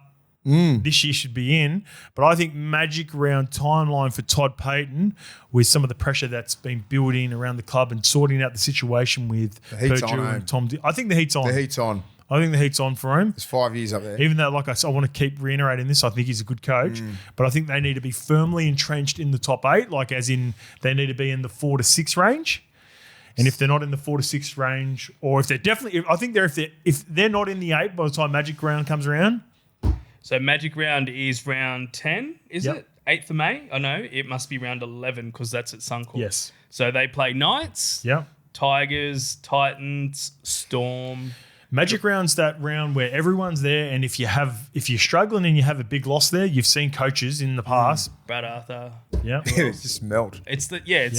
This year should be in. But I think magic round timeline for Todd Payten with some of the pressure that's been building around the club and sorting out the situation with Purdue and Tom. I think the heat's on. The heat's on. I think the heat's on for him. There's 5 years up there. Even though, like I said, I want to keep reiterating this. I think he's a good coach. But I think they need to be firmly entrenched in the top 8, like as in they need to be in the 4 to 6 range. And if they're not in the 4 to 6 range, or if they're definitely, I think if they're not in the 8 by the time Magic Round comes around. So Magic Round is round 10, is it? 8th of May? Oh, no, it must be round 11 because that's at Suncorp. Yes. So they play Knights, Tigers, Titans, Storm. Magic Round's that round where everyone's there, and if you're struggling and you have a big loss there, you've seen coaches in the past. Brad Arthur. Yeah. It's just melt. It's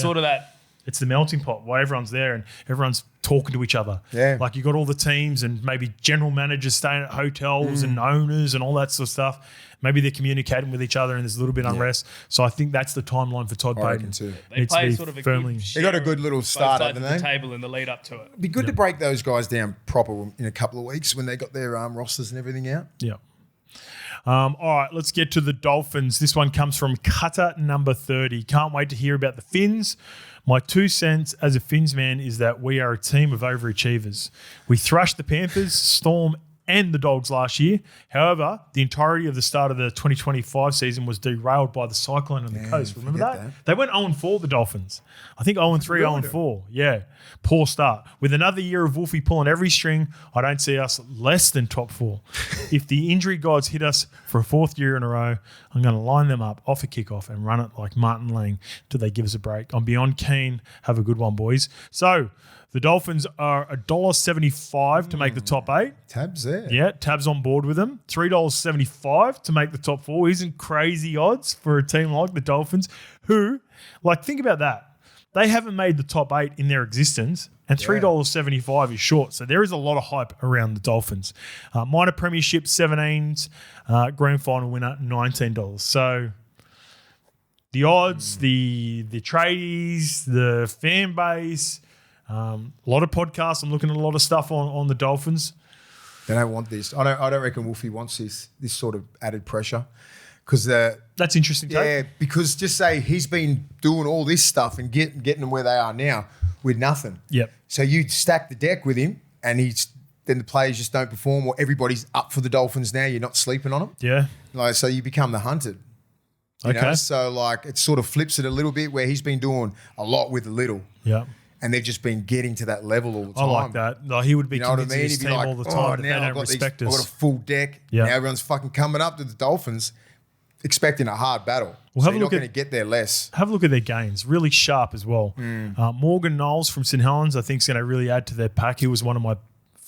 sort of that. It's the melting pot where everyone's there and everyone's talking to each other. Yeah. Like you got all the teams and maybe general managers staying at hotels and owners and all that sort of stuff. Maybe they're communicating with each other and there's a little bit of unrest. So I think that's the timeline for Todd Payten too. They play sort of a good They got a good little start, haven't they? The table in the lead up to it. It'd be good to break those guys down proper in a couple of weeks when they got their rosters and everything out. Yeah. All right, let's get to the Dolphins. This one comes from Cutter number 30. Can't wait to hear about the Finns. My 2 cents as a Finns man is that we are a team of overachievers. We thrashed the Panthers, Storm, and the Dogs last year. However, the entirety of the start of the 2025 season was derailed by the cyclone on the coast. Remember that? They went 0-4, the Dolphins. I think 0-3, 0-4. Yeah, poor start. With another year of Wolfie pulling every string, I don't see us less than top 4. If the injury gods hit us for a 4th year in a row, I'm going to line them up off a kickoff and run it like Martin Lang till they give us a break. I'm beyond keen. Have a good one, boys. So, the Dolphins are $1.75 to make the top 8. Tabs there. Yeah, Tab's on board with them. $3.75 to make the top 4. Isn't crazy odds for a team like the Dolphins who, like, think about that. They haven't made the top 8 in their existence, and $3.75 is short. So there is a lot of hype around the Dolphins. Minor premiership, 17s. Grand final winner, $19. So the odds, the tradies, the fan base, a lot of podcasts. I'm looking at a lot of stuff on the Dolphins. They don't want this. I don't reckon Wolfie wants this sort of added pressure. Because that's interesting. Yeah, because just say he's been doing all this stuff and getting them where they are now with nothing. Yep. So you stack the deck with him, and then the players just don't perform, or everybody's up for the Dolphins now. You're not sleeping on them. Yeah. Like, so you become the hunted. You know? So like it sort of flips it a little bit where he's been doing a lot with a little. Yeah. And they've just been getting to that level all the time. I like that. Like, he would be convincing his team all the time that they don't respect us. I've got a full deck. Yeah. Now everyone's fucking coming up to the Dolphins expecting a hard battle. So you're not going to get there less. Have a look at their gains. Really sharp as well. Morgan Knowles from St Helens, I think, is going to really add to their pack. He was one of my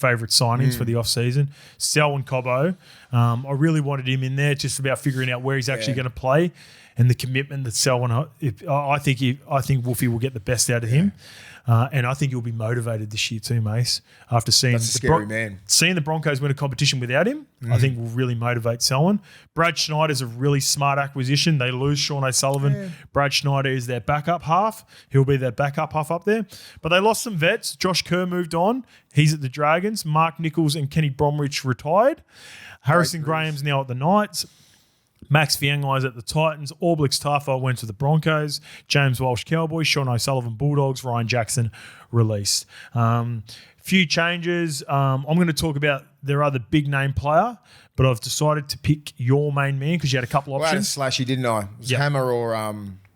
favourite signings for the off-season. Selwyn Cobbo, I really wanted him in there, just about figuring out where he's actually going to play, and the commitment that Selwyn. I think Wolfie will get the best out of him, and I think he'll be motivated this year too, Mace. After seeing That's a scary man. Seeing the Broncos win a competition without him, I think will really motivate Selwyn. Brad Schneider's a really smart acquisition. They lose Sean O'Sullivan. Yeah. Brad Schneider is their backup half. He'll be their backup half up there. But they lost some vets. Josh Kerr moved on. He's at the Dragons. Mark Nichols and Kenny Bromwich retired. Harrison Graham's now at the Knights. Max Fiangai's at the Titans. Orblix Tafo went to the Broncos. James Walsh Cowboys. Sean O'Sullivan Bulldogs. Ryan Jackson released. Few changes. I'm going to talk about their other big name player, but I've decided to pick your main man because you had a couple options. Well, I had a slashy, didn't I? It was Hammer or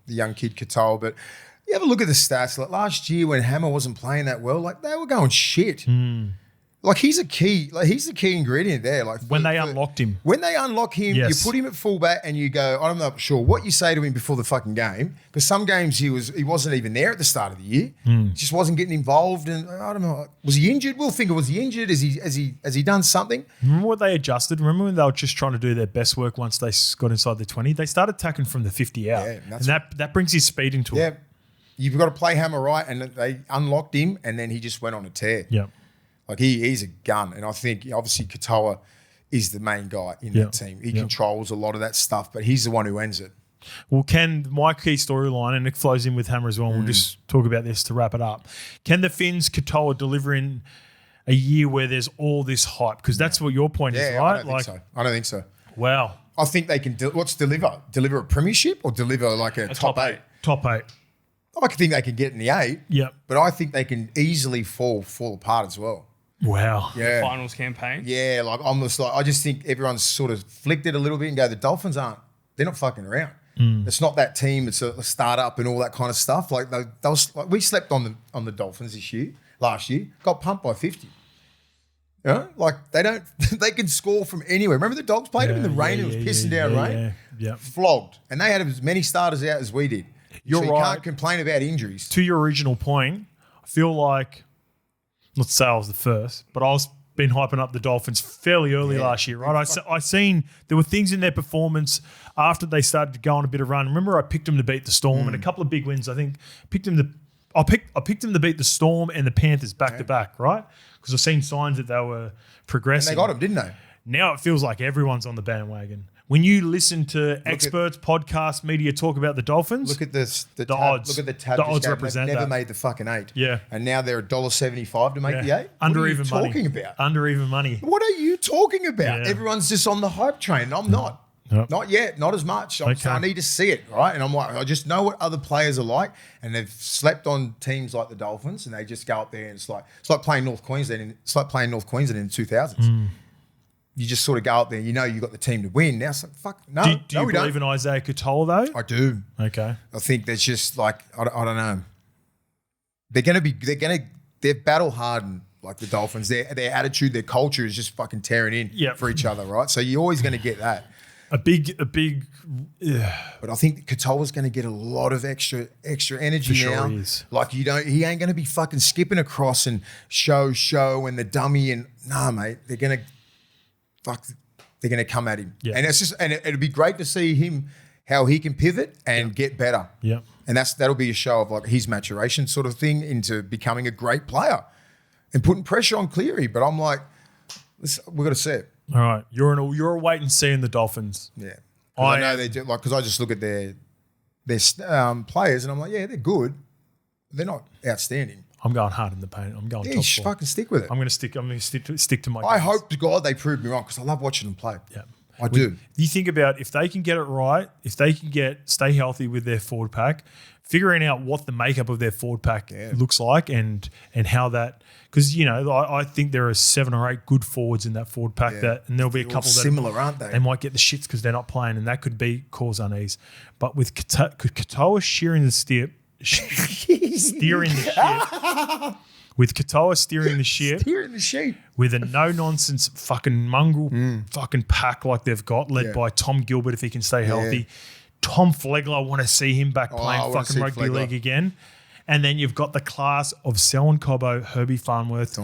the young kid Katoa. But you have a look at the stats. Like last year when Hammer wasn't playing that well, like they were going shit. Like he's the key ingredient there. Like when they unlocked him. When they unlock him, you put him at fullback and you go, I'm not sure what you say to him before the fucking game. Because some games he wasn't even there at the start of the year. Just wasn't getting involved, and I don't know. Was he injured? We'll think was he injured? Has he done something? Remember what they adjusted? Remember when they were just trying to do their best work once they got inside the 20? They started attacking from the 50 out. Yeah, and that brings his speed into it. You've got to play Hammer right, and they unlocked him, and then he just went on a tear. Yeah. Like he's a gun, and I think obviously Katoa is the main guy in that team. He controls a lot of that stuff, but he's the one who ends it. Well, my key storyline, and it flows in with Hammer as well, and we'll just talk about this to wrap it up. Can the Finns Katoa deliver in a year where there's all this hype? Because that's what your point is, right? I don't think so. Wow. I think they can what's deliver? Deliver a premiership or deliver like a top eight? Top eight. I think they can get in the 8. Yeah. But I think they can easily fall apart as well. Wow. Yeah. The finals campaign. Yeah, I just think everyone's sort of flicked it a little bit and go, the Dolphins they're not fucking around. It's not that team, it's a startup and all that kind of stuff. Like we slept on the Dolphins last year, got pumped by 50. You know? Like they can score from anywhere. Remember the Dogs played them in the rain, it was pissing down rain? Yeah. Flogged. And they had as many starters out as we did. You're right. You right. can't complain about injuries. To your original point, I feel like, not to say I was the first, but I was been hyping up the Dolphins fairly early last year, right? I seen there were things in their performance after they started to go on a bit of run. Remember, I picked them to beat the Storm and a couple of big wins. I think I picked them to beat the Storm and the Panthers back to back, right? Because I've seen signs that they were progressing. And they got them, didn't they? Now it feels like everyone's on the bandwagon. When you listen to experts, podcasts, media talk about the Dolphins, look at this. The odds. Look at the tab. The odds represent They've never that. made the fucking 8. Yeah. And now they're $1.75 to make the 8. Under even money. What are you talking about? Under even money. What are you talking about? Yeah. Everyone's just on the hype train. I'm not. Nope. Not yet. Not as much. I need to see it, right? And I'm like, I just know what other players are like, and they've slept on teams like the Dolphins, and they just go up there and it's like playing North Queensland. It's like playing North Queensland in the 2000s. You just sort of go up there, you know you got the team to win. Now it's like, fuck, no. Do you believe in Isaiah Katoa though? I do. Okay. I think there's just like, I don't know. They're battle hardened like the Dolphins. Their attitude, their culture is just fucking tearing in for each other, right? So you're always going to get that. A big. But I think Katoa's going to get a lot of extra energy For now. sure he is. Like he ain't going to be fucking skipping across and show and the dummy and mate, they're going to come at him. Yeah. And it's just, and it'd be great to see him, how he can pivot and get better. Yeah. And that'll be a show of like his maturation sort of thing into becoming a great player and putting pressure on Cleary. But I'm like, we've got to see it. All right. You're a wait and see in the Dolphins. Yeah. I know they do, like, because I just look at their players and I'm like, yeah, they're good. But they're not outstanding. I'm going hard in the paint. I'm going Yeah, top you four. fucking stick with it. I'm going to stick to my I guns. hope to God they prove me wrong because I love watching them play. Yeah. I do. You think about if they can get it right, if they can stay healthy with their forward pack, figuring out what the makeup of their forward pack looks like and how that, because I think there are 7 or 8 good forwards in that forward pack and there'll be a couple that similar, aren't they? They might get the shits because they're not playing, and that could cause unease. But with Katoa steering the ship. With Katoa steering the ship, with a no-nonsense fucking mongrel fucking pack like they've got, led by Tom Gilbert if he can stay healthy. Tom Flegler, I want to see him back playing fucking rugby league again. And then you've got the class of Selwyn Cobbo, Herbie Farnworth,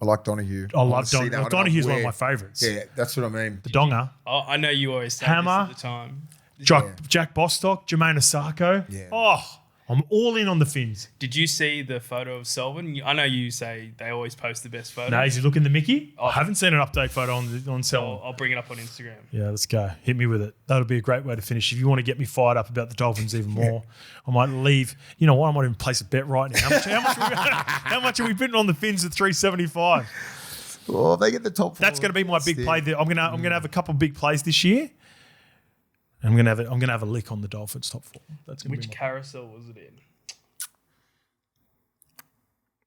I like Donahue. I wanna love see that. I Donahue. don't know Donahue's one of where. my favourites. Yeah, that's what I mean. The Donger. Oh, I know you always say Hammer. this at the time. Jack Bostock, Jermaine Osako. Yeah. Oh, I'm all in on the Finns. Did you see the photo of Selwyn? I know you say they always post the best photos. No, is he looking the Mickey? Oh. I haven't seen an update photo on Selwyn. I'll bring it up on Instagram. Yeah, let's go. Hit me with it. That'll be a great way to finish. If you want to get me fired up about the Dolphins even more, I might leave. You know what? I might even place a bet right now. How much are we betting on the Finns at 375? Oh, if they get the top 4. That's going to be my big play. There. I'm gonna have a couple of big plays this year. I'm gonna have a lick on the Dolphins top 4. That's gonna Which be carousel was it in?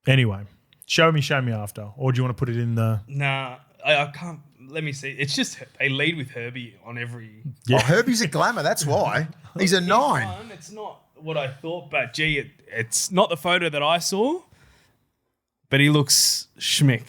Anyway, show me after, or do you want to put it in the? Nah, I can't. Let me see. It's just they lead with Herbie on every. Oh, Herbie's a glamour. That's why. He's a 9. It's not what I thought, but gee, it's not the photo that I saw. But he looks schmick.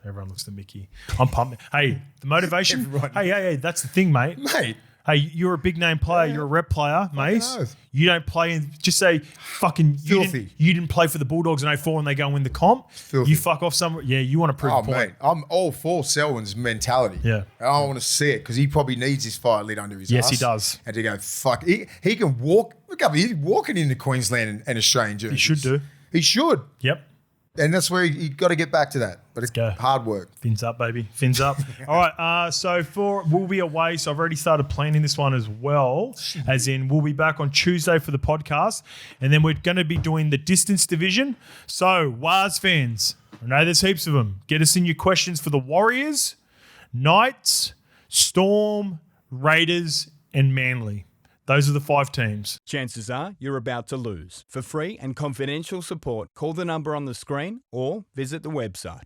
Everyone looks the Mickey. I'm pumped. Hey, the motivation. Everyone. Hey, that's the thing, mate. Mate. Hey, you're a big name player. You're a rep player, Mace. oath. You don't play in. Just say fucking. Filthy. You didn't play for the Bulldogs in 04 and they go and win the comp. Filthy. You fuck off somewhere. Yeah, you want to prove Oh, a point. mate. I'm all for Selwyn's mentality. Yeah. I want to see it because he probably needs his fire lit under his Yes, ass. he does. And to go, fuck. He can walk. Look up. He's walking into Queensland and Australian jerseys. He should do. He should. Yep. And that's where you got to get back to that. But it's go. hard work. Fins up, baby. Fins up. All right. So we'll be away. So I've already started planning this one as well. As in, we'll be back on Tuesday for the podcast. And then we're going to be doing the distance division. So, WAS fans, I know there's heaps of them. Get us in your questions for the Warriors, Knights, Storm, Raiders, and Manly. Those are the 5 teams. Chances are you're about to lose. For free and confidential support, call the number on the screen or visit the website.